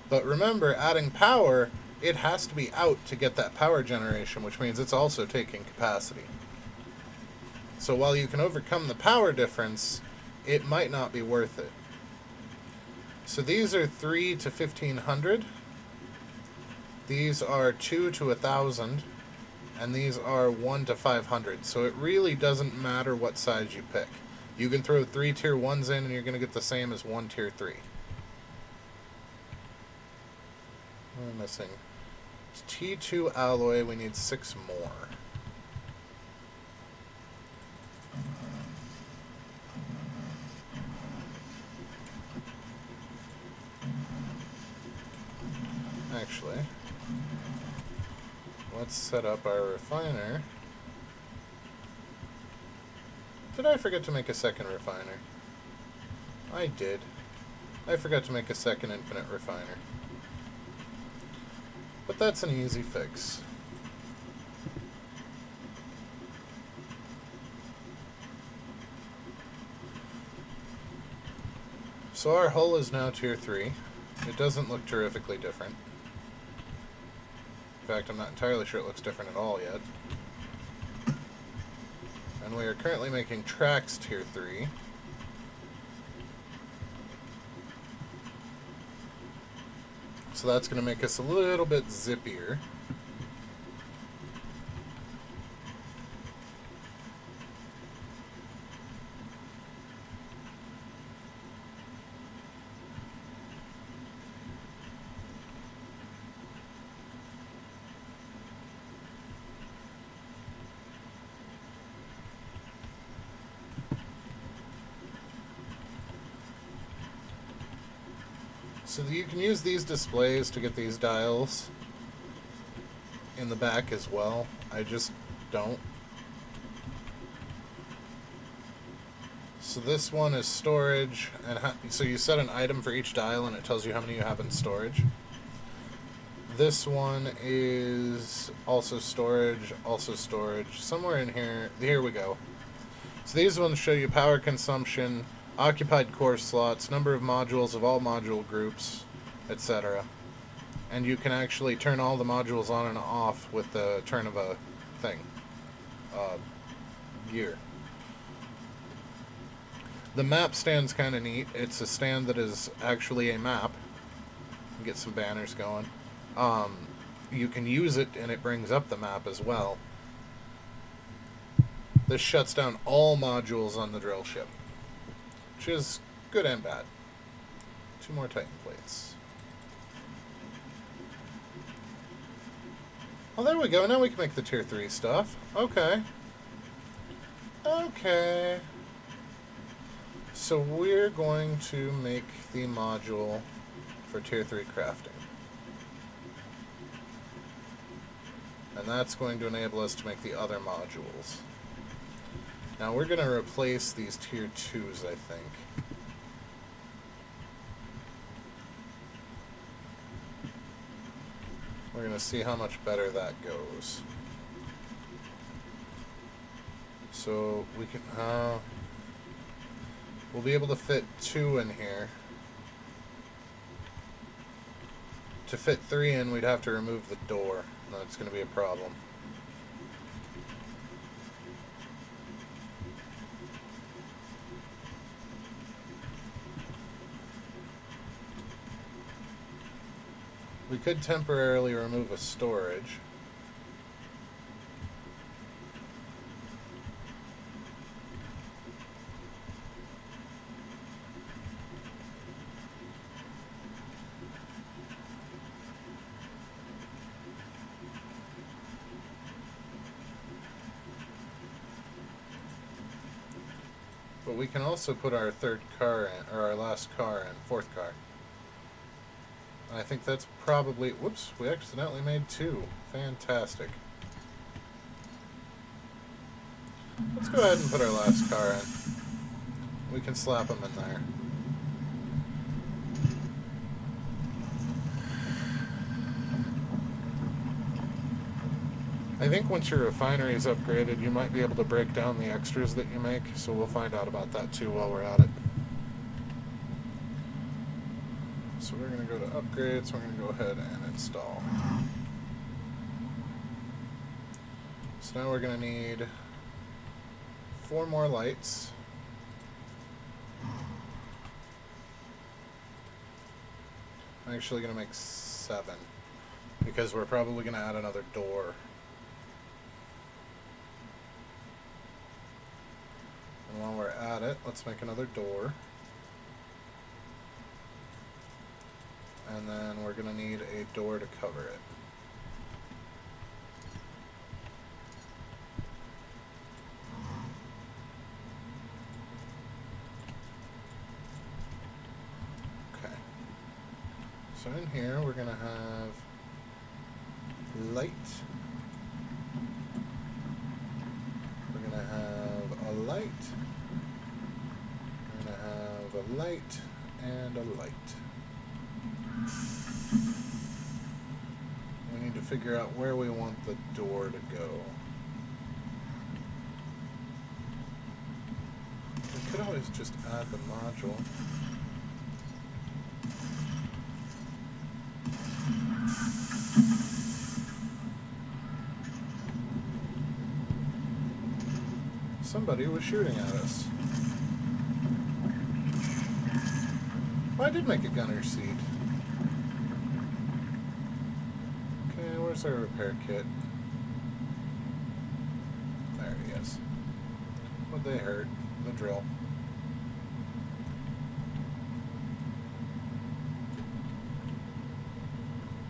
But remember, adding power, it has to be out to get that power generation, which means it's also taking capacity. So while you can overcome the power difference, it might not be worth it. So these are 3 to 1500. These are 2 to 1000. And these are 1 to 500. So it really doesn't matter what size you pick. You can throw 3 tier 1s in and you're going to get the same as 1 tier 3. What am I missing? It's T2 alloy. We need 6 more. Actually, let's set up our refiner. Did I forget to make a second refiner? I did. I forgot to make a second infinite refiner. But that's an easy fix. So our hull is now tier 3. It doesn't look terrifically different. In fact, I'm not entirely sure it looks different at all yet. And we are currently making tracks tier 3. So that's going to make us a little bit zippier. So you can use these displays to get these dials in the back as well. I just don't. So this one is storage, and so you set an item for each dial and it tells you how many you have in storage. This one is also storage, somewhere in here. Here we go. So these ones show you power consumption, occupied core slots, number of modules of all module groups, etc. And you can actually turn all the modules on and off with the turn of a thing. Gear. The map stand's kind of neat. It's a stand that is actually a map. Get some banners going. You can use it and it brings up the map as well. This shuts down all modules on the drill ship, which is good and bad. 2 more Titan plates. Oh, there we go. Now we can make the tier 3 stuff. Okay. Okay. So we're going to make the module for tier 3 crafting. And that's going to enable us to make the other modules. Now we're going to replace these tier 2s, I think. We're going to see how much better that goes. So we can, we'll be able to fit 2 in here. To fit 3 in, we'd have to remove the door. That's going to be a problem. We could temporarily remove a storage. But we can also put our 3rd car in, or our last car in, 4th car. I think that's probably... Whoops, we accidentally made 2. Fantastic. Let's go ahead and put our last car in. We can slap them in there. I think once your refinery is upgraded, you might be able to break down the extras that you make, so we'll find out about that too while we're at it. So we're going to go to upgrades, we're going to go ahead and install. So now we're going to need 4 more lights. I'm actually going to make 7, because we're probably going to add another door. And while we're at it, let's make another door. And then we're going to need a door to cover it. Okay. So in here we're going to have light. We're going to have a light. We're going to have a light and a light. We need to figure out where we want the door to go. We could always just add the module. Somebody was shooting at us. Well, I did make a gunner seat. Okay, where's our repair kit? There he is. What'd they hurt? The drill.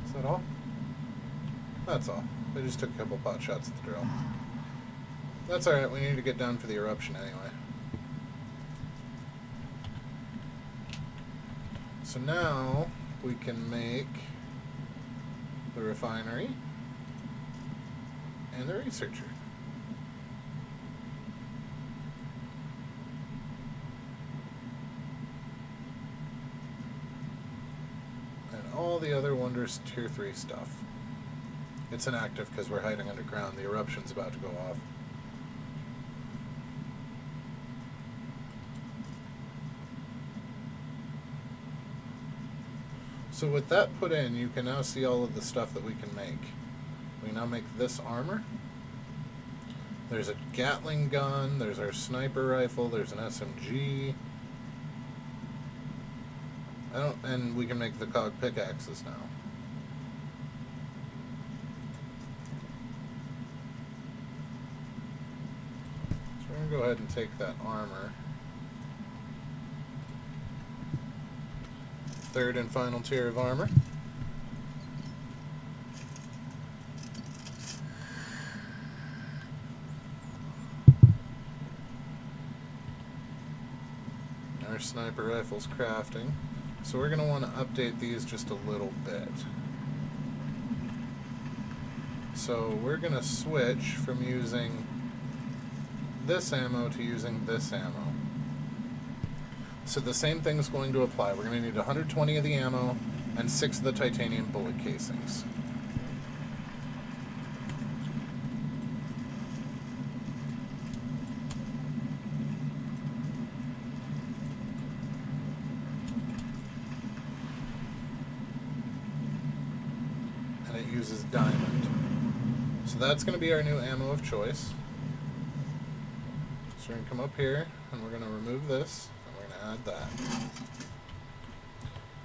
Is that all? That's all. They just took a couple pot shots at the drill. That's alright, we need to get down for the eruption anyway. So now we can make the refinery and the researcher. And all the other wondrous Tier 3 stuff. It's inactive because we're hiding underground. The eruption's about to go off. So with that put in, you can now see all of the stuff that we can make. We now make this armor. There's a Gatling gun, there's our sniper rifle, there's an SMG. And we can make the cog pickaxes now. So we're going to go ahead and take that armor. Third and final tier of armor. Our sniper rifle's crafting. So we're going to want to update these just a little bit. So we're going to switch from using this ammo to using this ammo. So the same thing's going to apply. We're going to need 120 of the ammo and 6 of the titanium bullet casings. And it uses diamond. So that's going to be our new ammo of choice. So we're going to come up here and we're going to remove this. Add that.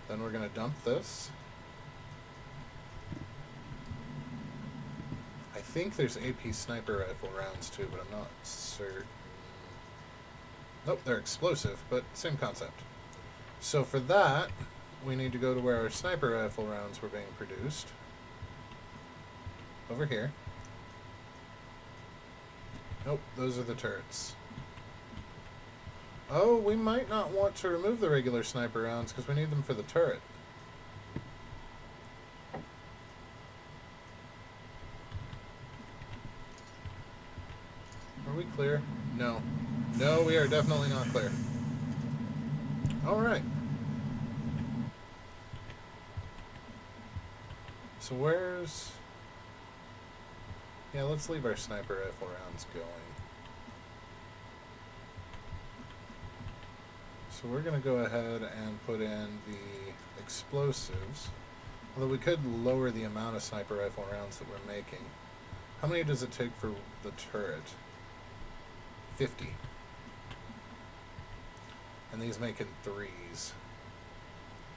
Then we're going to dump this. I think there's AP sniper rifle rounds too, but I'm not certain. Nope, they're explosive, but same concept. So for that, we need to go to where our sniper rifle rounds were being produced. Over here. Nope, those are the turrets. Oh, we might not want to remove the regular sniper rounds because we need them for the turret. Are we clear? No. No, we are definitely not clear. Alright. So where's... Yeah, let's leave our sniper rifle rounds going. So we're going to go ahead and put in the explosives. Although we could lower the amount of sniper rifle rounds that we're making. How many does it take for the turret? 50. And these make in 3s.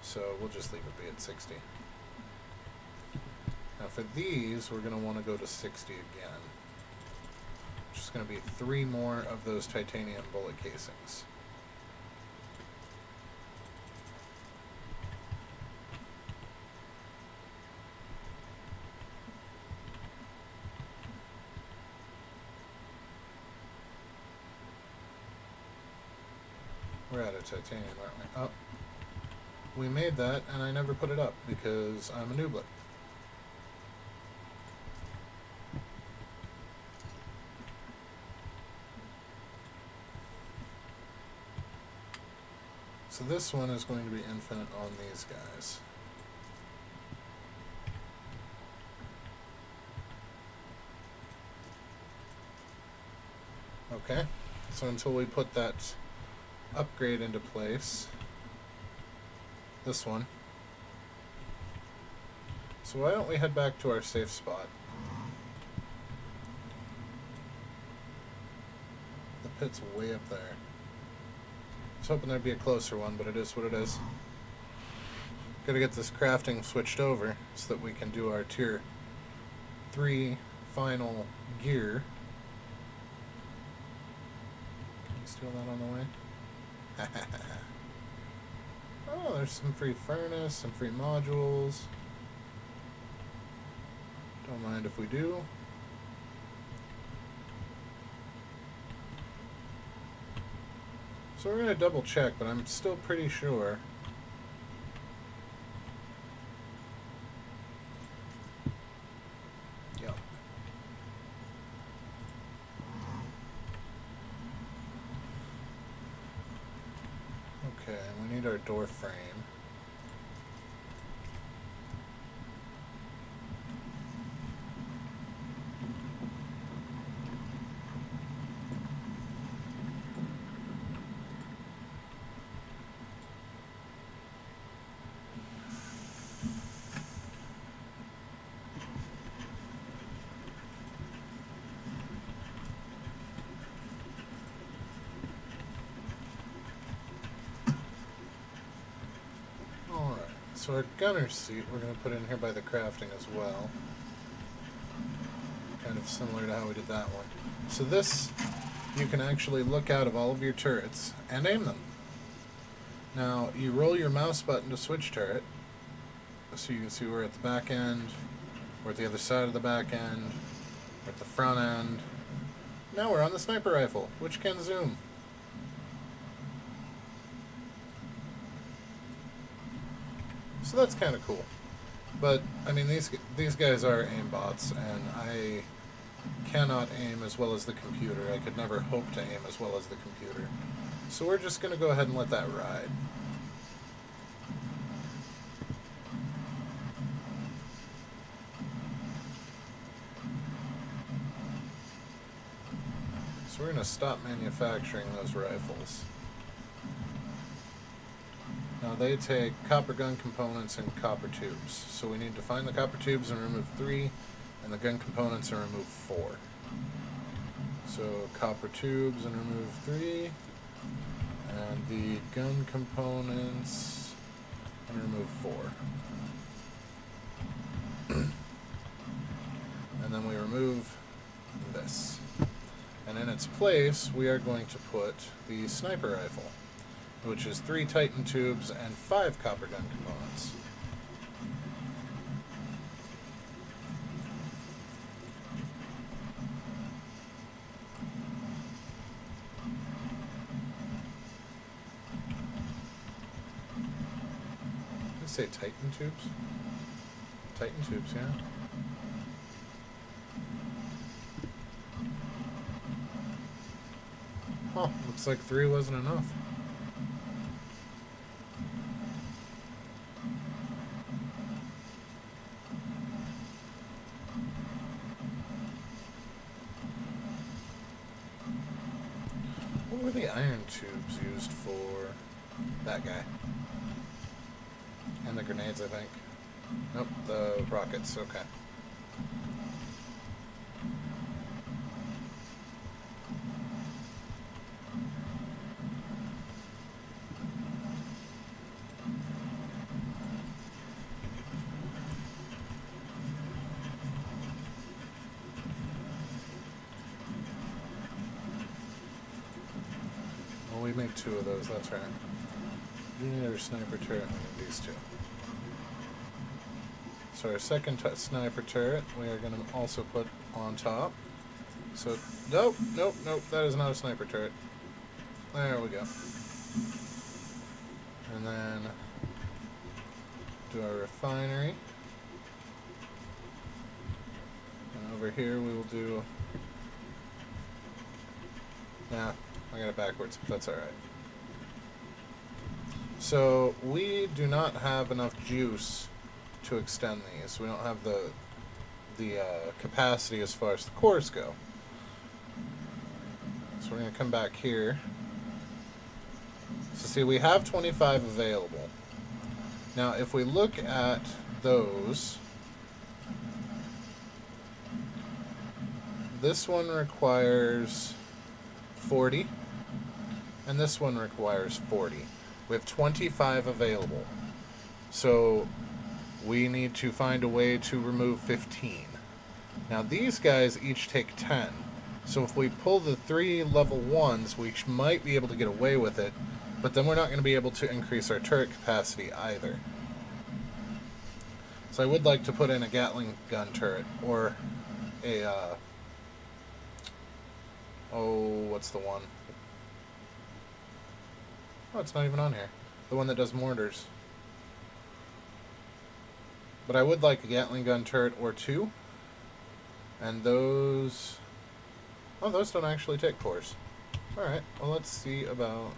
So we'll just leave it be at 60. Now for these, we're going to want to go to 60 again. Which is going to be 3 more of those titanium bullet casings. We're out of titanium, aren't we? Oh. We made that, and I never put it up, because I'm a nooblet. So this one is going to be infinite on these guys. Okay, so until we put that upgrade into place, this one. So why don't we head back to our safe spot? The pit's way up there. I was hoping there'd be a closer one, but it is what it is. Gotta get this crafting switched over so that we can do our tier 3 final gear. Can you steal that on the way? Oh, there's some free furnace, some free modules. Don't mind if we do. So we're going to double check, but I'm still pretty sure. Yep. Okay, we need our door frame. So our gunner seat we're going to put in here by the crafting as well. Kind of similar to how we did that one. So this, you can actually look out of all of your turrets and aim them. Now, you roll your mouse button to switch turret. So you can see we're at the back end, we're at the other side of the back end, we're at the front end. Now we're on the sniper rifle, which can zoom. So that's kind of cool. But, I mean, these guys are aimbots, and I cannot aim as well as the computer. I could never hope to aim as well as the computer. So we're just going to go ahead and let that ride. So we're going to stop manufacturing those rifles. Now they take copper gun components and copper tubes. So we need to find the copper tubes and remove 3, and the gun components and remove 4. So copper tubes and remove 3, and the gun components and remove 4. And then we remove this. And in its place, we are going to put the sniper rifle, which is 3 Titan tubes and 5 copper gun components. Did I say Titan tubes? Titan tubes, yeah. Oh, looks like 3 wasn't enough. What were the iron tubes used for? That guy. And the grenades, I think. Nope, the rockets, okay. We make 2 of those, that's right. We need our sniper turret, and we need these 2. So our second sniper turret, we are going to also put on top. So, nope, that is not a sniper turret. There we go. And then do our refinery. And over here we will do... Nah, I got it backwards, but that's alright. So, we do not have enough juice to extend these. We don't have the capacity as far as the cores go. So we're going to come back here. So see, we have 25 available. Now, if we look at those, this one requires 40, and this one requires 40. We have 25 available. So we need to find a way to remove 15. Now these guys each take 10. So if we pull the 3 level 1s, we might be able to get away with it, but then we're not going to be able to increase our turret capacity either. So I would like to put in a Gatling gun turret, or a, what's the one? Oh, it's not even on here. The one that does mortars. But I would like a Gatling gun turret or 2. And those... Oh, those don't actually take cores. Alright, well let's see about...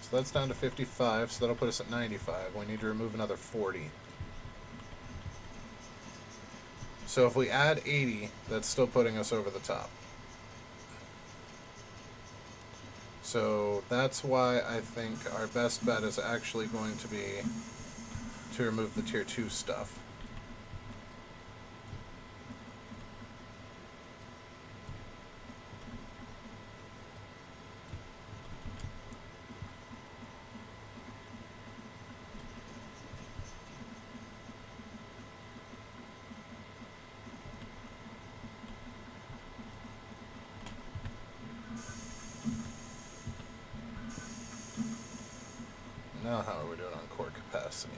So that's down to 55, so that'll put us at 95. We need to remove another 40. So if we add 80, that's still putting us over the top. So that's why I think our best bet is actually going to be to remove the tier 2 stuff. Now how are we doing on core capacity?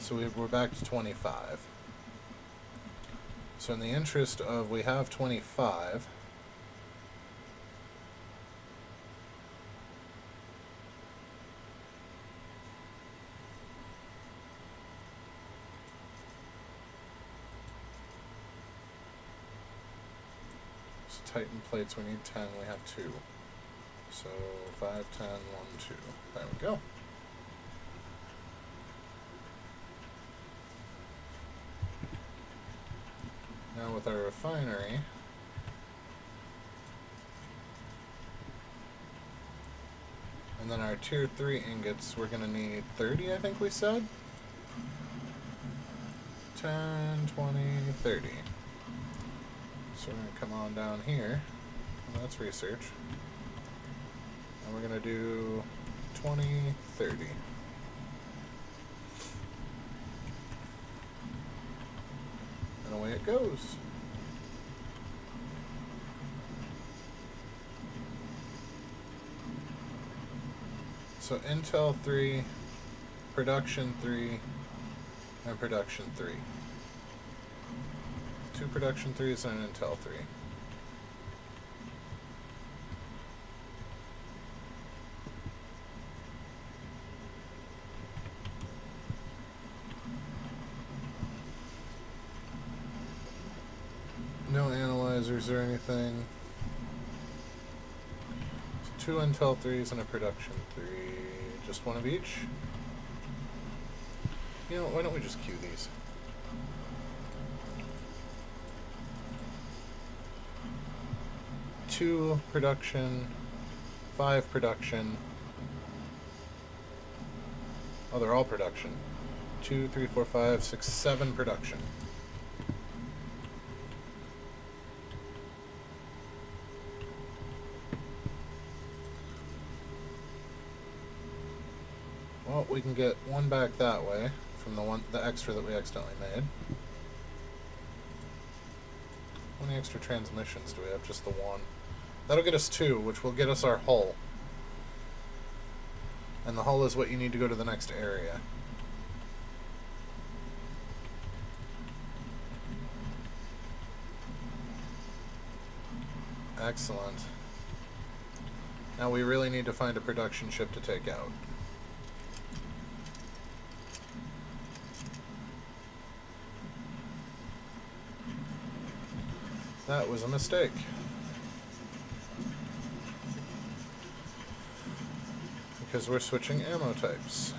So we're back to 25. So in the interest of we have 25, so Titan plates we need 10, we have 2. So 5, 10, 1, 2. There we go. Now with our refinery, and then our tier 3 ingots, we're going to need 30, I think we said? 10, 20, 30. So we're going to come on down here, and that's research. And we're going to do 20, 30. And away it goes. So Intel 3, Production 3, and Production 3. 2 Production 3s and an Intel 3. No analyzers or anything. 2 Intel 3s and a Production 3. Just one of each. You know, why don't we just queue these? Two production, 5 production. Oh, they're all production. 2, 3, 4, 5, 6, 7 production. Well, we can get one back that way from the extra that we accidentally made. How many extra transmissions do we have? Just the one. That'll get us 2, which will get us our hull. And the hull is what you need to go to the next area. Excellent. Now we really need to find a production ship to take out. That was a mistake. Because we're switching ammo types.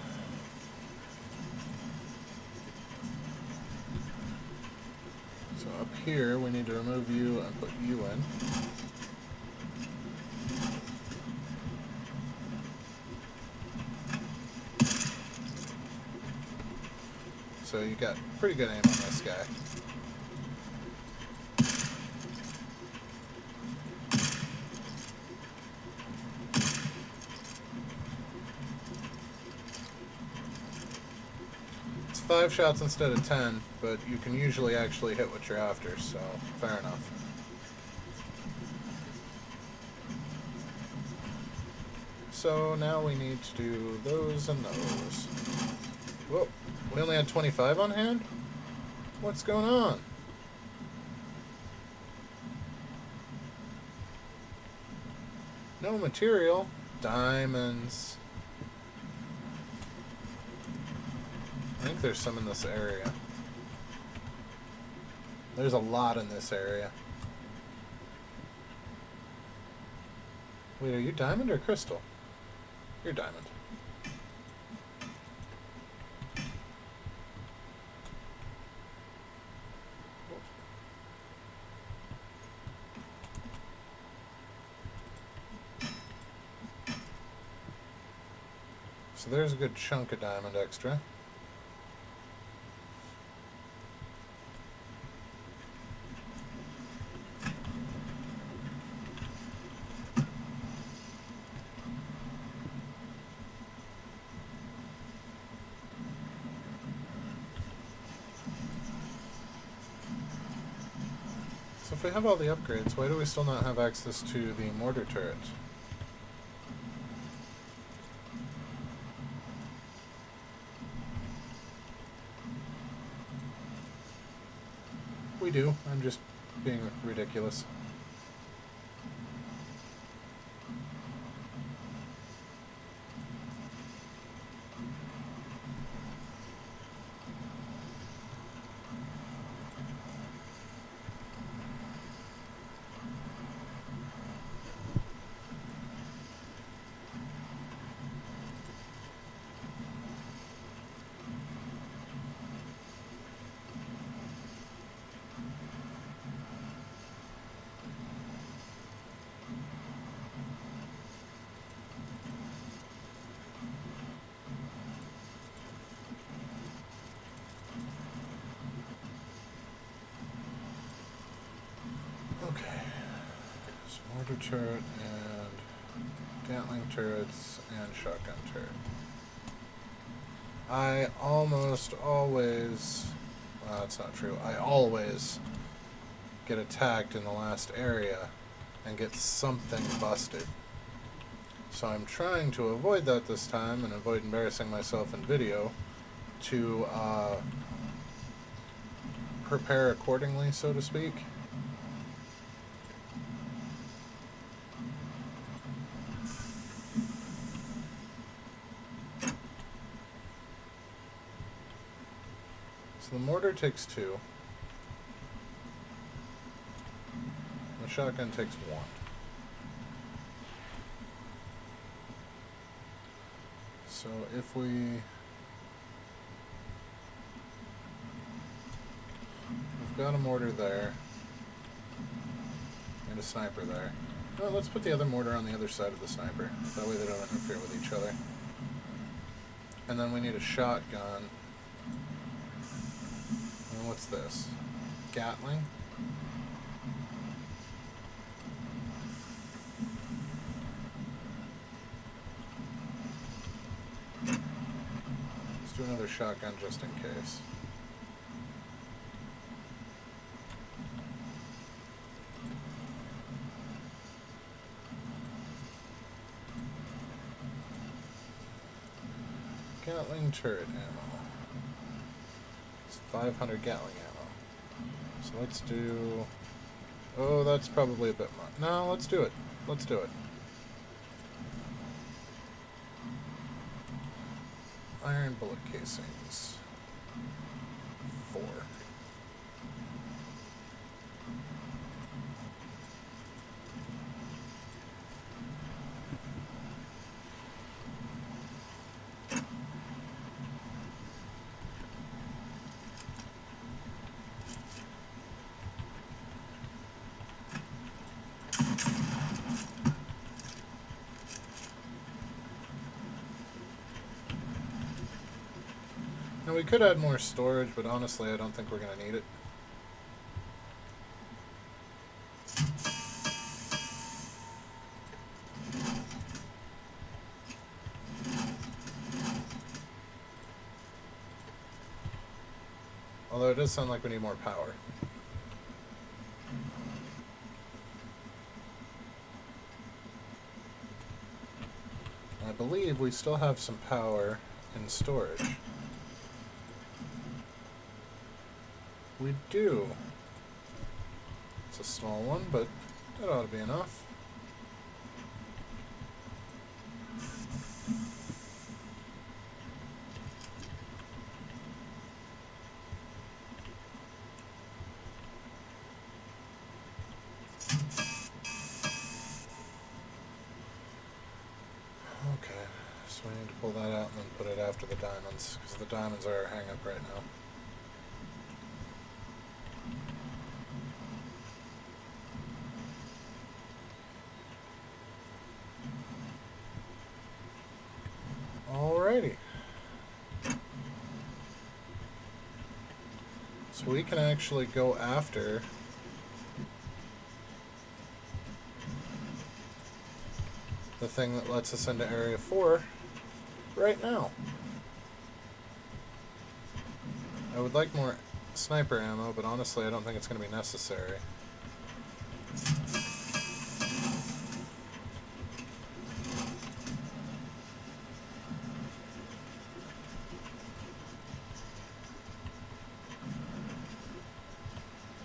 So up here we need to remove you and put you in. So so you got pretty good aim on this guy. It's 5 shots instead of 10, but you can usually actually hit what you're after, so fair enough. So now we need to do those and those. Whoa, we only had 25 on hand? What's going on? No material. Diamonds. I think there's some in this area. There's a lot in this area. Wait, are you diamond or crystal? You're diamond. So there's a good chunk of diamond extra. So if we have all the upgrades, why do we still not have access to the mortar turret? We do. I'm just being ridiculous. Okay. So mortar turret and Gatling turrets and shotgun turret. I almost always... Well, that's not true. I always get attacked in the last area and get something busted. So I'm trying to avoid that this time and avoid embarrassing myself in video to prepare accordingly, so to speak. So the mortar takes 2. The shotgun takes 1. So if we've got a mortar there and a sniper there. Well, let's put the other mortar on the other side of the sniper. That way they don't interfere with each other. And then we need a shotgun. And what's this? Gatling? Let's do another shotgun just in case. Gatling turret ammo. It's 500 Gatling ammo. So let's do... Oh, that's probably a bit much. No, let's do it. Let's do it. Iron bullet casings. 4. Now we could add more storage, but honestly, I don't think we're going to need it. Although it does sound like we need more power. I believe we still have some power in storage. We do. It's a small one, but that ought to be enough. Okay, so we need to pull that out and then put it after the diamonds, because the diamonds are our hang-up right now. Alrighty. So we can actually go after the thing that lets us into Area 4 right now. I would like more sniper ammo, but honestly I don't think it's going to be necessary.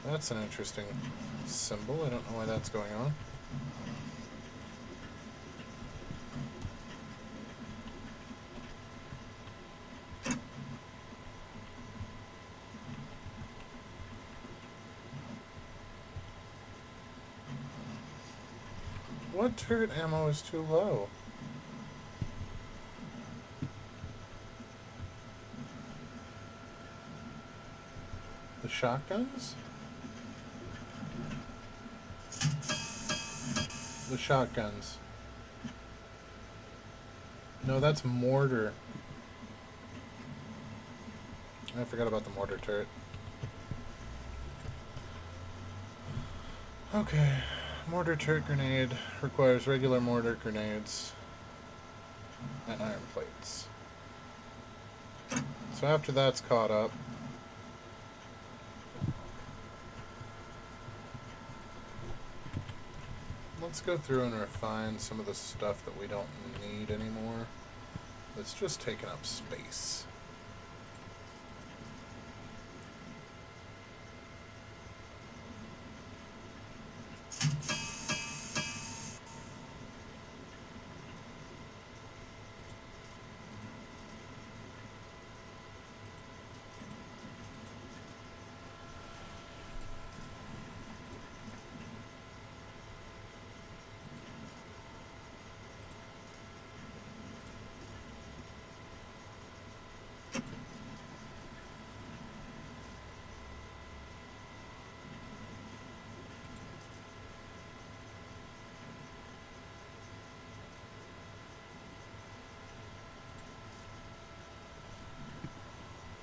That's an interesting symbol. I don't know why that's going on. What turret ammo is too low? The shotguns? The shotguns. No, that's mortar. I forgot about the mortar turret. Okay. Mortar turret grenade requires regular mortar grenades and iron plates. So after that's caught up, let's go through and refine some of the stuff that we don't need anymore. That's just taking up space.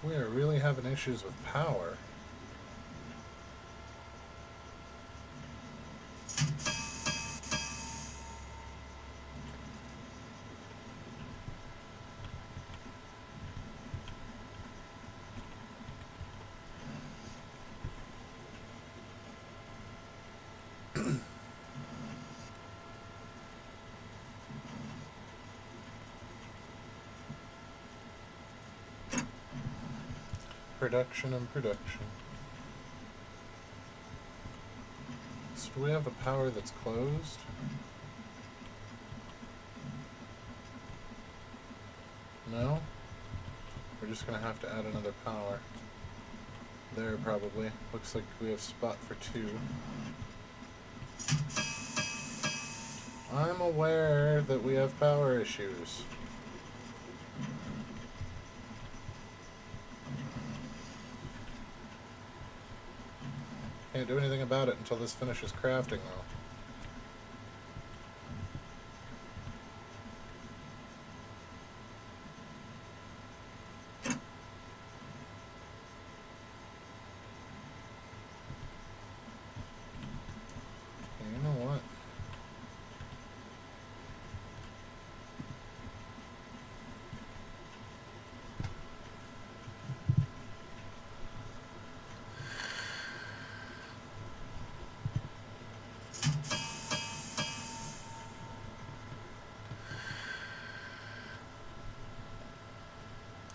We are really having issues with power. Production and production. So do we have a power that's closed? No? We're just gonna have to add another power. There probably. Looks like we have spot for 2. I'm aware that we have power issues. Can't do anything about it until this finishes crafting, though.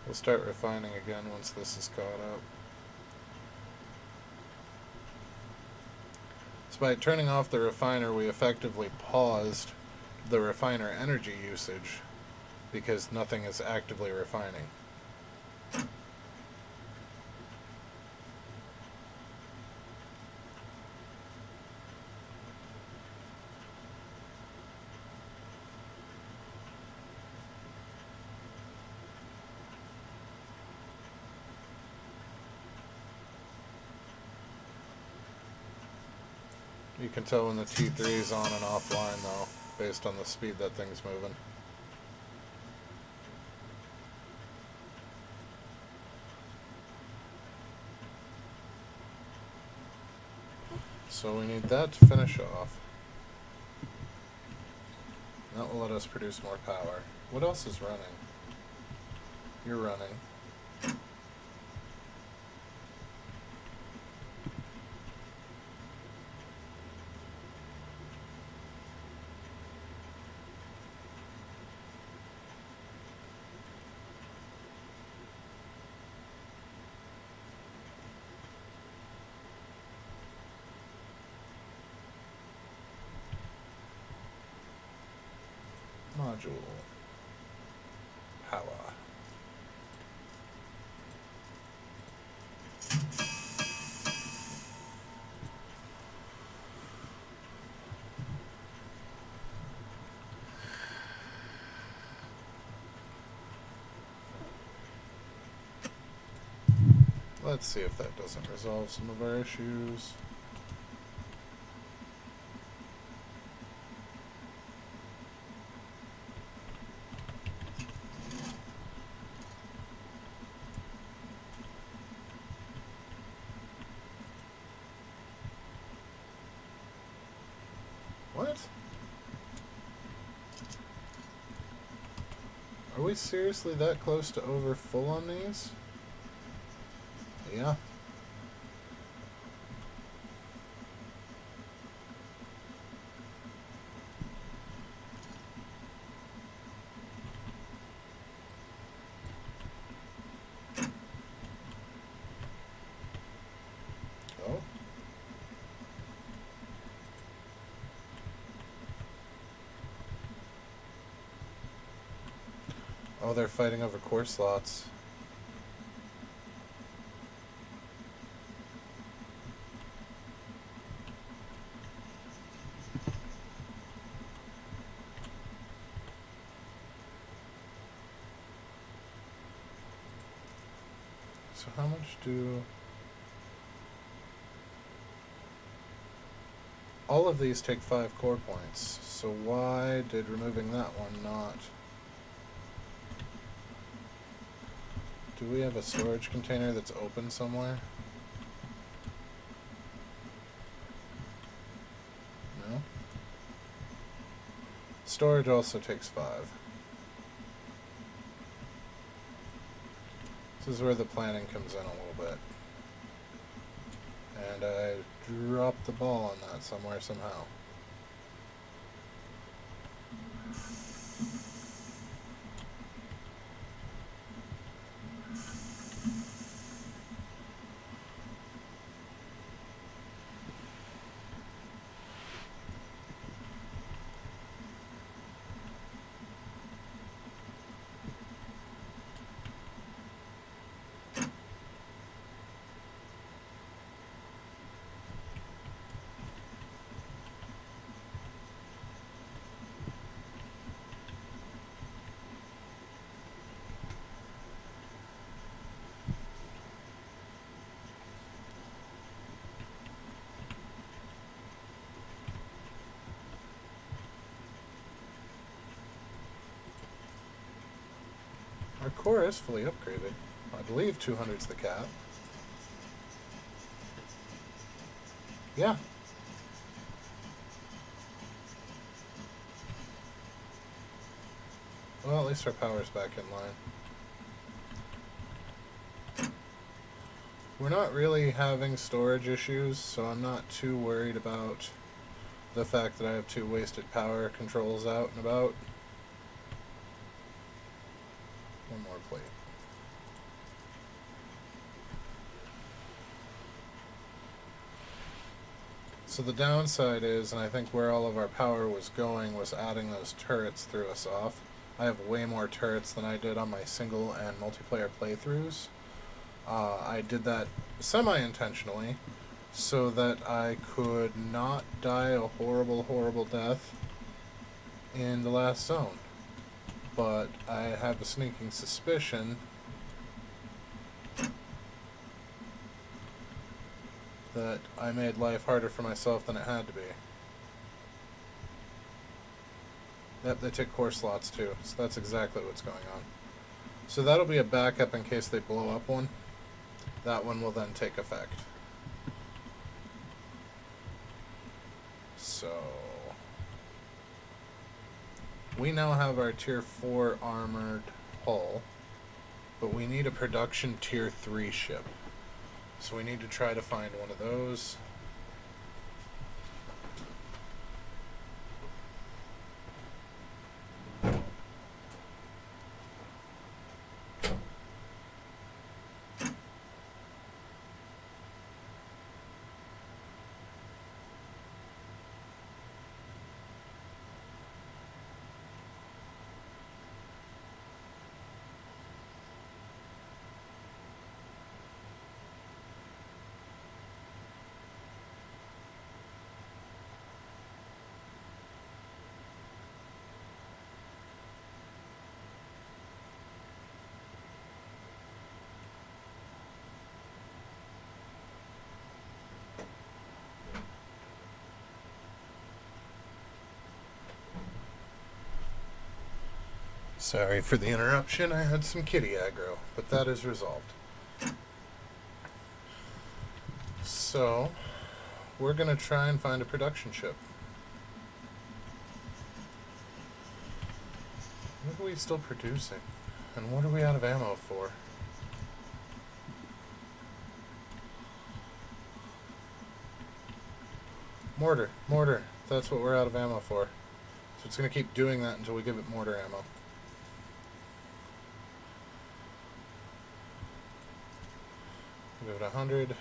We'll start refining again once this is caught up. So by turning off the refiner, we effectively paused the refiner energy usage because nothing is actively refining. You can tell when the T3 is on and offline though, based on the speed that thing's moving. So we need that to finish off. That will let us produce more power. What else is running? You're running. Module. Power. Let's see if that doesn't resolve some of our issues. What? Are we seriously that close to over full on these? Yeah. Oh. Oh, they're fighting over core slots. So how much do... All of these take 5 core points, so why did removing that one not... Do we have a storage container that's open somewhere? No? Storage also takes 5. This is where the planning comes in a little bit. And I dropped the ball on that somewhere somehow. Our core is fully upgraded. I believe 200's the cap. Yeah. Well, at least our power's back in line. We're not really having storage issues, so I'm not too worried about the fact that I have 2 wasted power controls out and about. One more plate. So the downside is, and I think where all of our power was going, was adding those turrets threw us off. I have way more turrets than I did on my single and multiplayer playthroughs. I did that semi-intentionally so that I could not die a horrible, horrible death in the last zone. But I have a sneaking suspicion that I made life harder for myself than it had to be. Yep, they take core slots too, so that's exactly what's going on. So that'll be a backup in case they blow up one. That one will then take effect. So we now have our tier 4 armored hull, but we need a production tier 3 ship. So we need to try to find one of those. Sorry for the interruption, I had some kitty aggro, but that is resolved. So, we're going to try and find a production ship. What are we still producing? And what are we out of ammo for? Mortar, mortar. That's what we're out of ammo for. So it's going to keep doing that until we give it mortar ammo. Give it 100.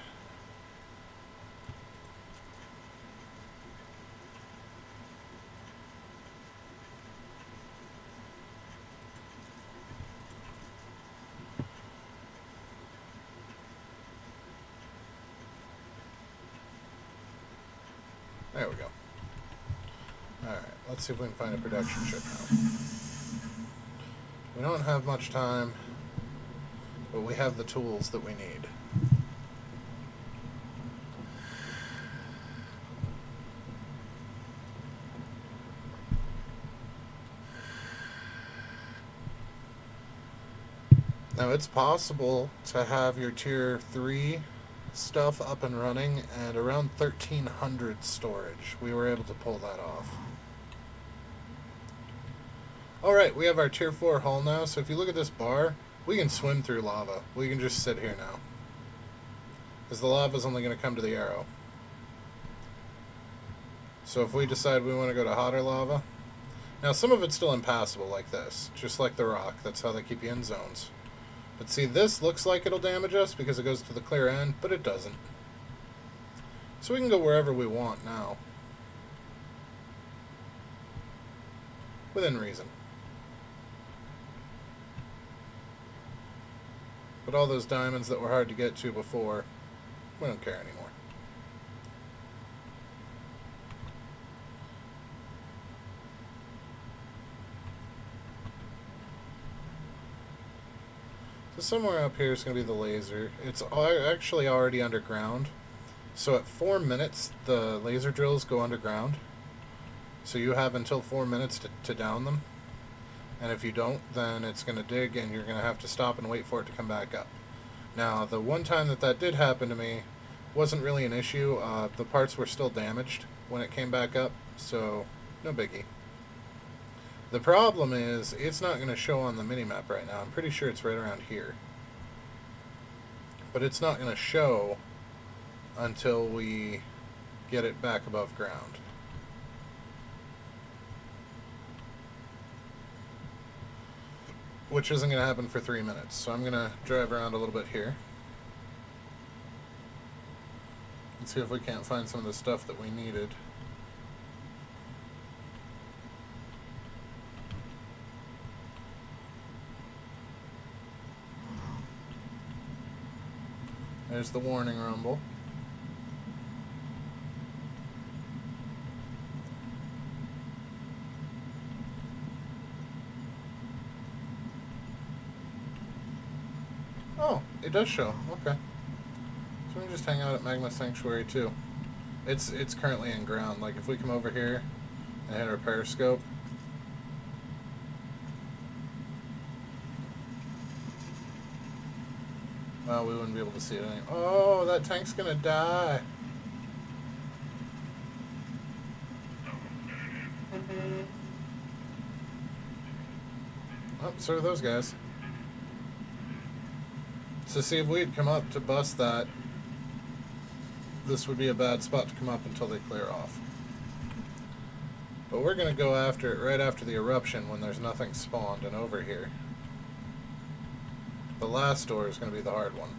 There we go. Alright, let's see if we can find a production ship now. We don't have much time, but we have the tools that we need. Now, it's possible to have your tier 3 stuff up and running and around 1300 storage. We were able to pull that off. Alright, we have our tier 4 hull now, so if you look at this bar, we can swim through lava. We can just sit here now, because the lava is only going to come to the arrow. So if we decide we want to go to hotter lava, now some of it's still impassable like this, just like the rock. That's how they keep you in zones. But see, this looks like it'll damage us because it goes to the clear end, but it doesn't. So we can go wherever we want now. Within reason. But all those diamonds that were hard to get to before, we don't care anymore. So somewhere up here is going to be the laser. It's actually already underground. So at 4 minutes, the laser drills go underground. So you have until 4 minutes to down them. And if you don't, then it's going to dig and you're going to have to stop and wait for it to come back up. Now, the one time that did happen to me wasn't really an issue. The parts were still damaged when it came back up, so no biggie. The problem is, it's not going to show on the minimap right now. I'm pretty sure it's right around here. But it's not going to show until we get it back above ground. Which isn't going to happen for 3 minutes. So I'm going to drive around a little bit here. Let's see if we can't find some of the stuff that we needed. There's the warning rumble. Oh, it does show. Okay. So we can just hang out at Magma Sanctuary too. It's currently in ground. Like if we come over here and hit our periscope. Well, we wouldn't be able to see it anymore. Oh, that tank's gonna die. Oh, so are those guys. So see, if we'd come up to bust that, this would be a bad spot to come up until they clear off. But we're going to go after it right after the eruption when there's nothing spawned and over here. The last door is going to be the hard one.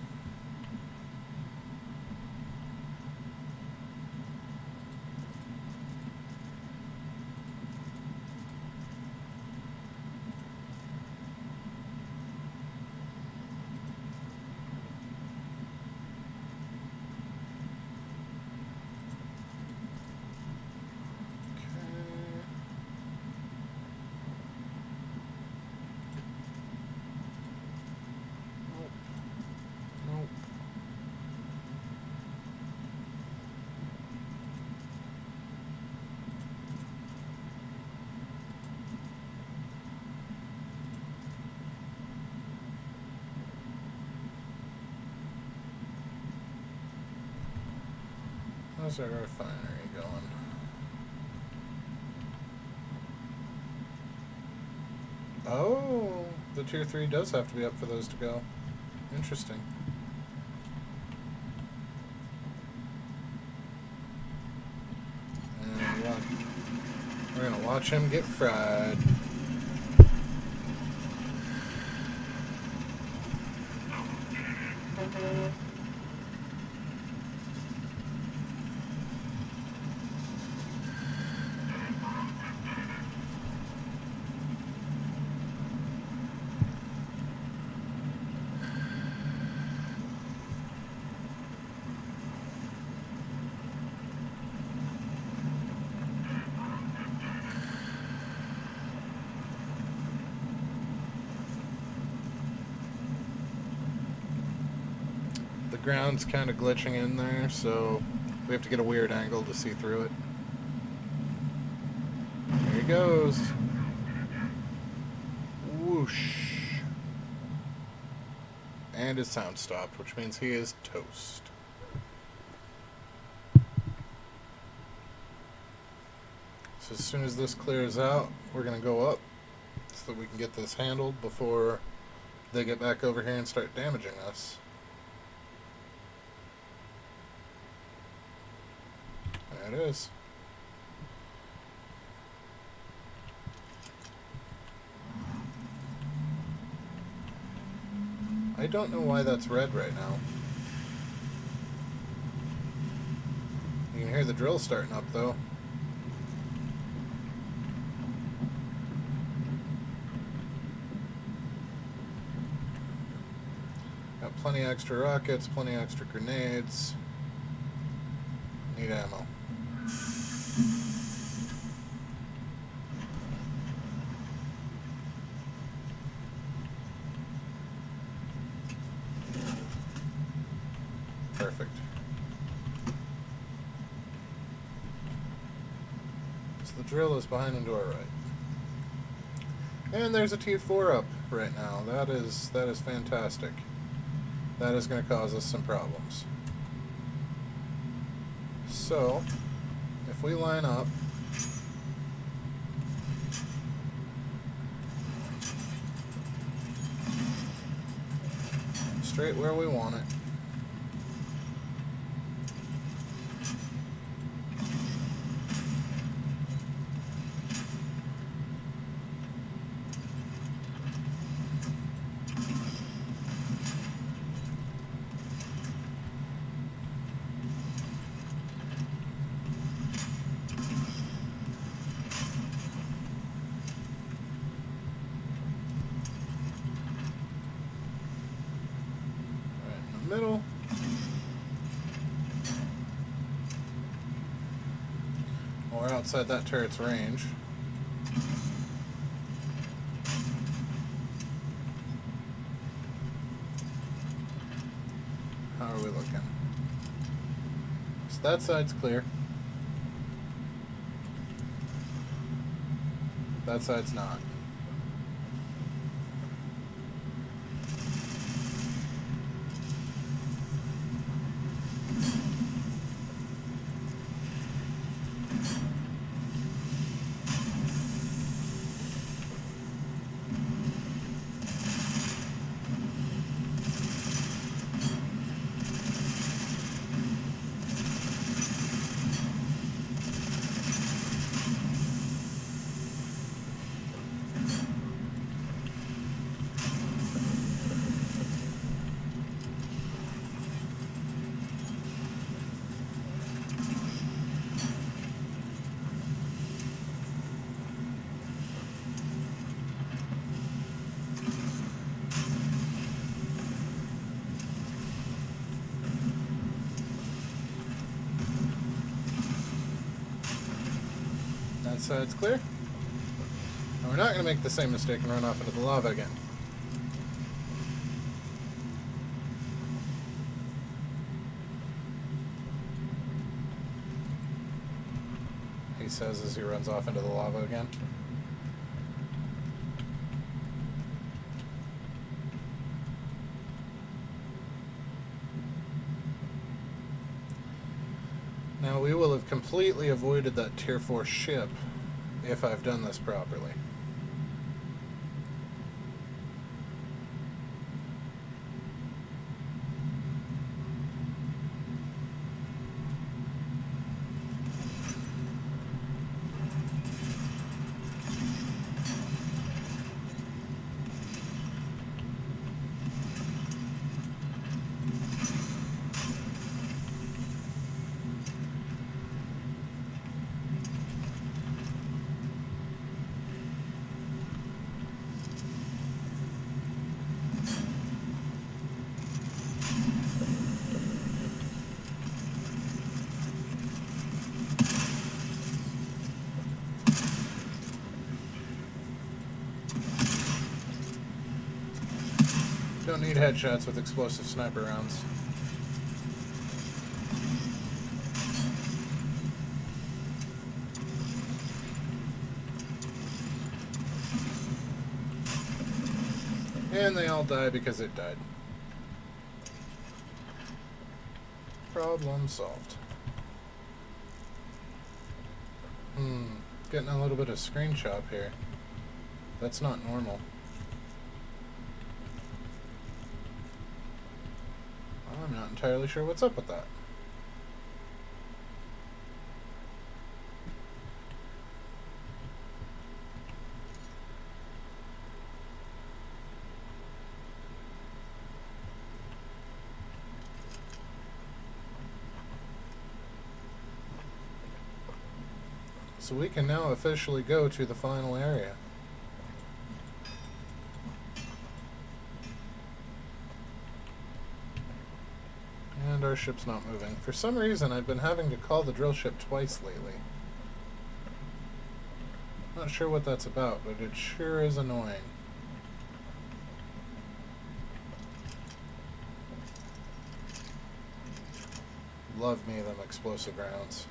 How's our refinery going? Oh, the tier 3 does have to be up for those to go. Interesting. And we're gonna watch him get fried. The ground's kind of glitching in there, so we have to get a weird angle to see through it. There he goes. Whoosh. And his sound stopped, which means he is toast. So as soon as this clears out, we're going to go up so that we can get this handled before they get back over here and start damaging us. There it is. I don't know why that's red right now. You can hear the drill starting up though. Got plenty of extra rockets, plenty of extra grenades. Need ammo. Perfect. So the drill is behind and to our right. And there's a tier 4 up right now. That is fantastic. That is going to cause us some problems. So, if we line up straight where we want it, We're outside that turret's range. How are we looking? So that side's clear. That side's not. That side's clear. And we're not going to make the same mistake and run off into the lava again. He says as he runs off into the lava again. Now we will have completely avoided that tier 4 ship if I've done this properly. Don't need headshots with explosive sniper rounds. And they all die because it died. Problem solved. Getting a little bit of screen chop here. That's not normal. I'm not entirely sure what's up with that. So we can now officially go to the final area. And our ship's not moving. For some reason, I've been having to call the drill ship twice lately. Not sure what that's about, but it sure is annoying. Love me them explosive rounds.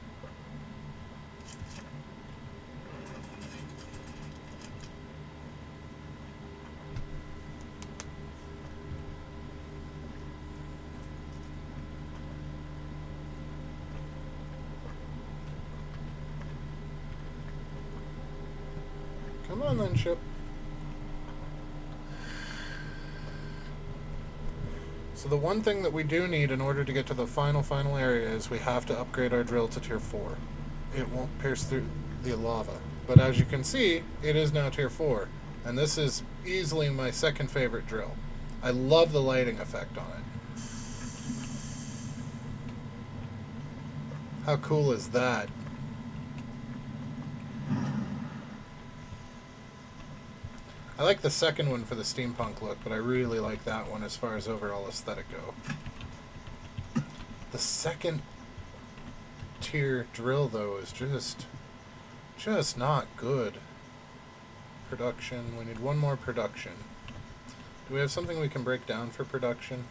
Come on then, ship. So the one thing that we do need in order to get to the final area is we have to upgrade our drill to tier 4. It won't pierce through the lava. But as you can see, it is now tier 4. And this is easily my second favorite drill. I love the lighting effect on it. How cool is that? I like the second one for the steampunk look, but I really like that one as far as overall aesthetic go. The second tier drill, though, is just just not good. Production. We need one more production. Do we have something we can break down for production?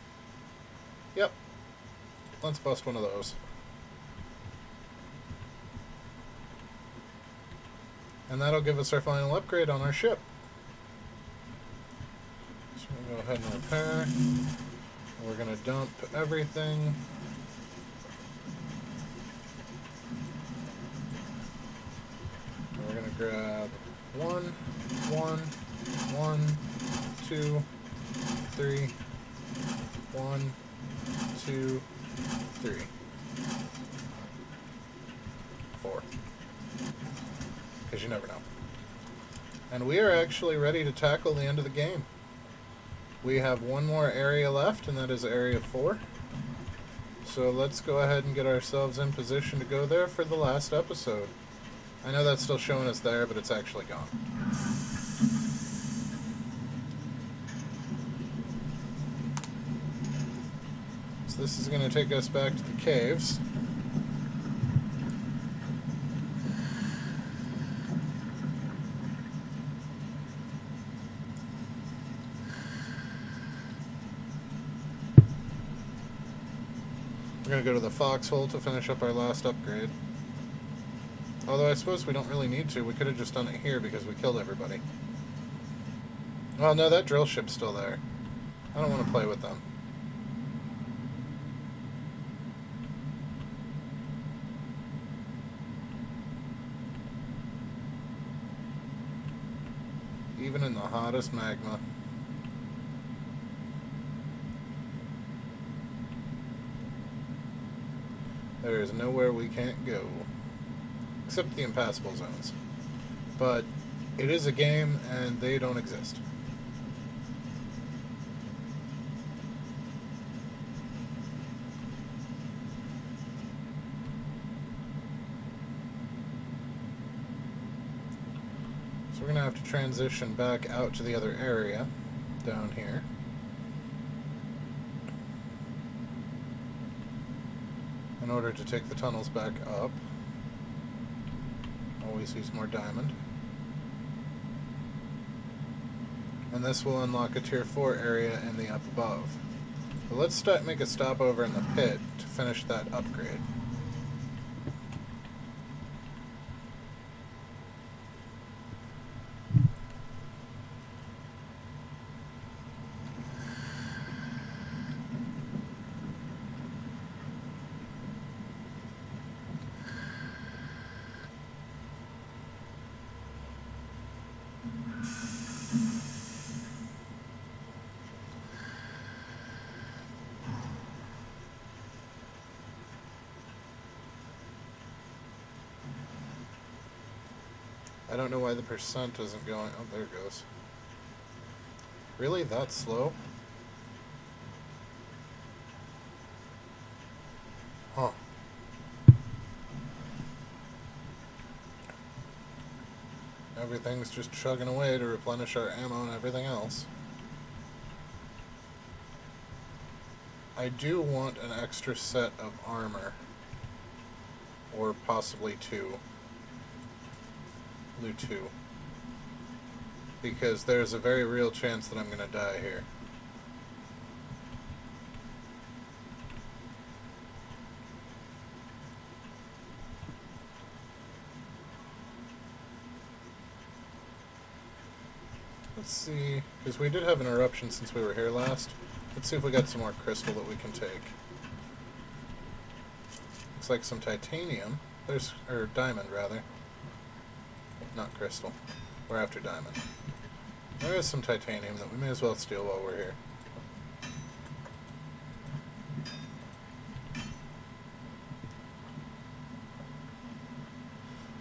Yep. Let's bust one of those. And that'll give us our final upgrade on our ship. So we'll go ahead and repair. We're going to dump everything. And we're going to grab 1, 1, 1, 2, 3, 1, 2, 3, 4. Because you never know. And we are actually ready to tackle the end of the game. We have one more area left, and that is Area 4. So let's go ahead and get ourselves in position to go there for the last episode. I know that's still showing us there, but it's actually gone. So this is going to take us back to the caves. We're going to go to the foxhole to finish up our last upgrade. Although I suppose we don't really need to. We could have just done it here because we killed everybody. Well, no, that drill ship's still there. I don't want to play with them. Even in the hottest magma. There is nowhere we can't go. Except the impassable zones. But it is a game, and they don't exist. So we're going to have to transition back out to the other area down here. In order to take the tunnels back up. Always use more diamond. And this will unlock a tier 4 area in the up above. But let's make a stopover in the pit to finish that upgrade. I don't know why the percent isn't going... Oh, there it goes. Really? That slow? Huh. Everything's just chugging away to replenish our ammo and everything else. I do want an extra set of armor. Or possibly 2. Loot 2. Because there's a very real chance that I'm going to die here. Let's see, because we did have an eruption since we were here last. Let's see if we got some more crystal that we can take. Looks like some titanium. Or diamond, rather. Not crystal. We're after diamond. There is some titanium that we may as well steal while we're here.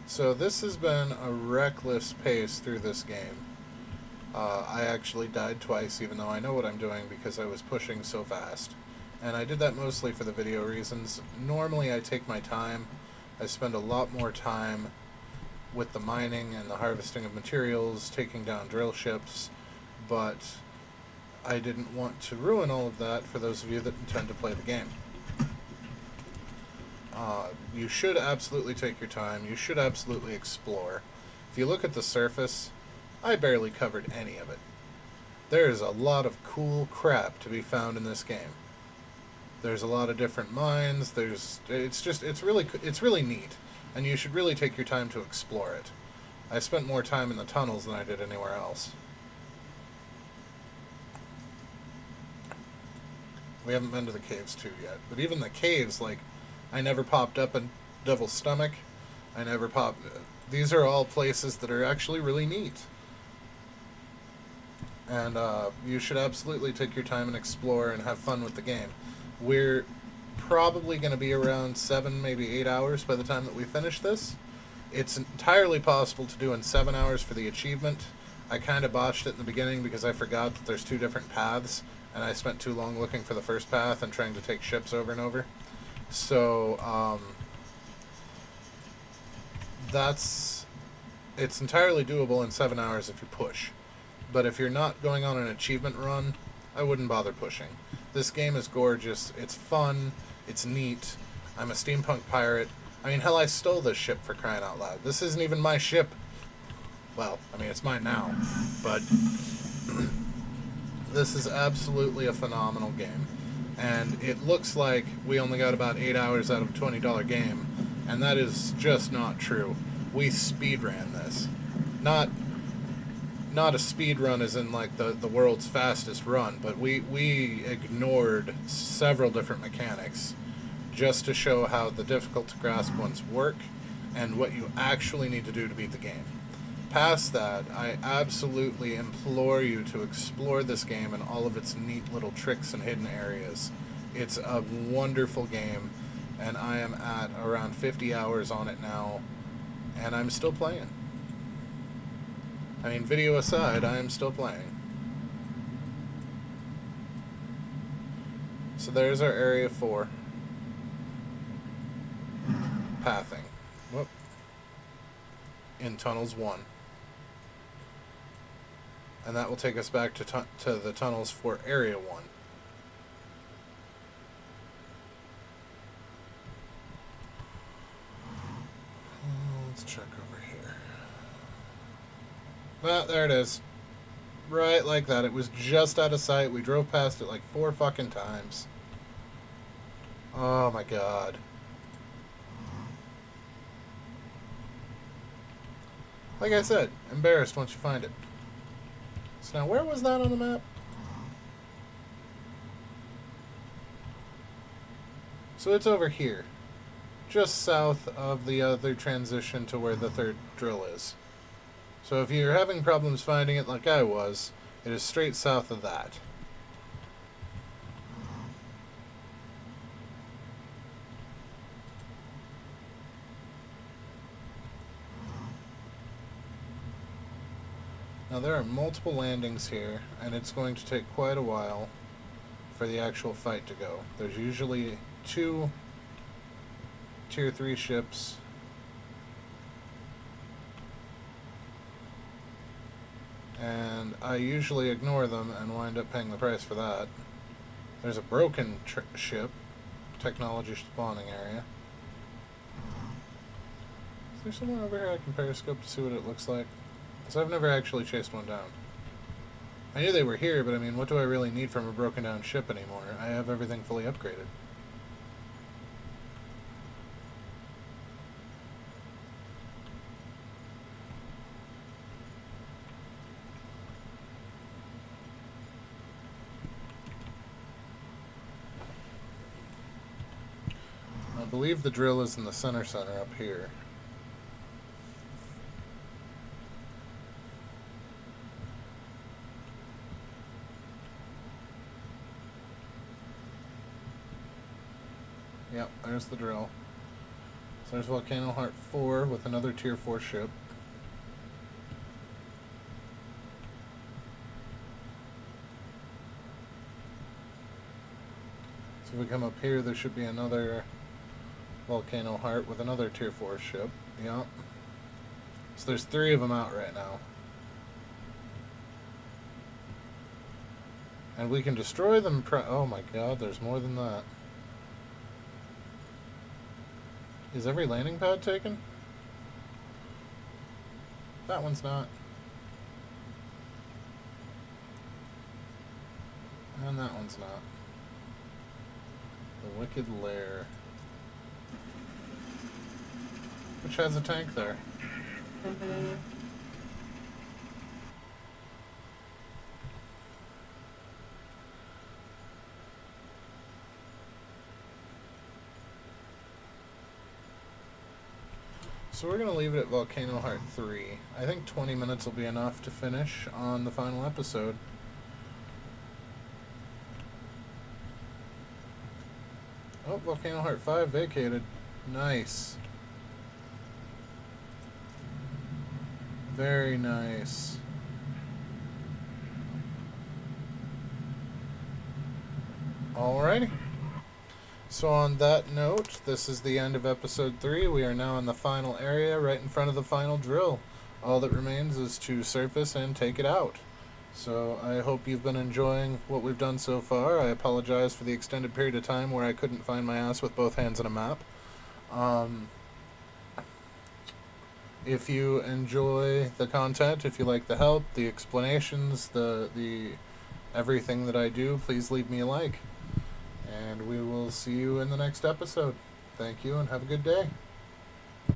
So this has been a reckless pace through this game. I actually died twice, even though I know what I'm doing because I was pushing so fast. And I did that mostly for the video reasons. Normally I take my time. I spend a lot more time with the mining and the harvesting of materials, taking down drill ships, but I didn't want to ruin all of that for those of you that intend to play the game. You should absolutely take your time. You should absolutely explore. If you look at the surface, I barely covered any of it. There is a lot of cool crap to be found in this game. There's a lot of different mines. It's really neat, and you should really take your time to explore it. I spent more time in the tunnels than I did anywhere else. We haven't been to the caves too yet, but even the caves, like, I never popped up a Devil's Stomach. I never popped. These are all places that are actually really neat. And you should absolutely take your time and explore and have fun with the game. We're probably going to be around 7, maybe 8 hours by the time that we finish this. It's entirely possible to do in 7 hours for the achievement. I kind of botched it in the beginning because I forgot that there's 2 different paths, and I spent too long looking for the first path and trying to take ships over and over. So, it's entirely doable in 7 hours if you push. But if you're not going on an achievement run, I wouldn't bother pushing. This game is gorgeous, it's fun, it's neat. I'm a steampunk pirate. I mean, hell, I stole this ship, for crying out loud. This isn't even my ship. Well, I mean, it's mine now, but this is absolutely a phenomenal game. And it looks like we only got about 8 hours out of a $20 game, and that is just not true. We speedran this. Not a speed run as in like the world's fastest run, but we ignored several different mechanics just to show how the difficult to grasp ones work and what you actually need to do to beat the game. Past that, I absolutely implore you to explore this game and all of its neat little tricks and hidden areas. It's a wonderful game, and I am at around 50 hours on it now, and I'm still playing. I mean, video aside, I am still playing. So there's our Area 4. Pathing. Whoop. In Tunnels 1. And that will take us back to the tunnels for Area 1. Let's check over here. Well, there it is. Right like that. It was just out of sight. We drove past it like 4 fucking times. Oh my god. Like I said, embarrassed once you find it. So now, where was that on the map? So it's over here. Just south of the other transition to where the third drill is. So if you're having problems finding it like I was, it is straight south of that. Now there are multiple landings here, and it's going to take quite a while for the actual fight to go. There's usually 2 Tier 3 ships. And I usually ignore them and wind up paying the price for that. There's a broken ship, technology spawning area. Is there somewhere over here I can periscope to see what it looks like? Because I've never actually chased one down. I knew they were here, but I mean, what do I really need from a broken down ship anymore? I have everything fully upgraded. I believe the drill is in the center up here. Yep, there's the drill. So there's Volcanoids 4 with another Tier 4 ship. So if we come up here, there should be another Volcanoids with another Tier 4 ship. Yep. So there's 3 of them out right now. And we can destroy them. Oh my god, there's more than that. Is every landing pad taken? That one's not. And that one's not. The Wicked Lair. Which has a tank there. So we're going to leave it at Volcano Heart 3. I think 20 minutes will be enough to finish on the final episode. Oh, Volcano Heart 5 vacated. Nice. Very nice. Alrighty. So on that note, this is the end of episode 3. We are now in the final area, right in front of the final drill. All that remains is to surface and take it out. So I hope you've been enjoying what we've done so far. I apologize for the extended period of time where I couldn't find my ass with both hands on a map. If you enjoy the content, if you like the help, the explanations, the everything that I do, please leave me a like. And we will see you in the next episode. Thank you and have a good day.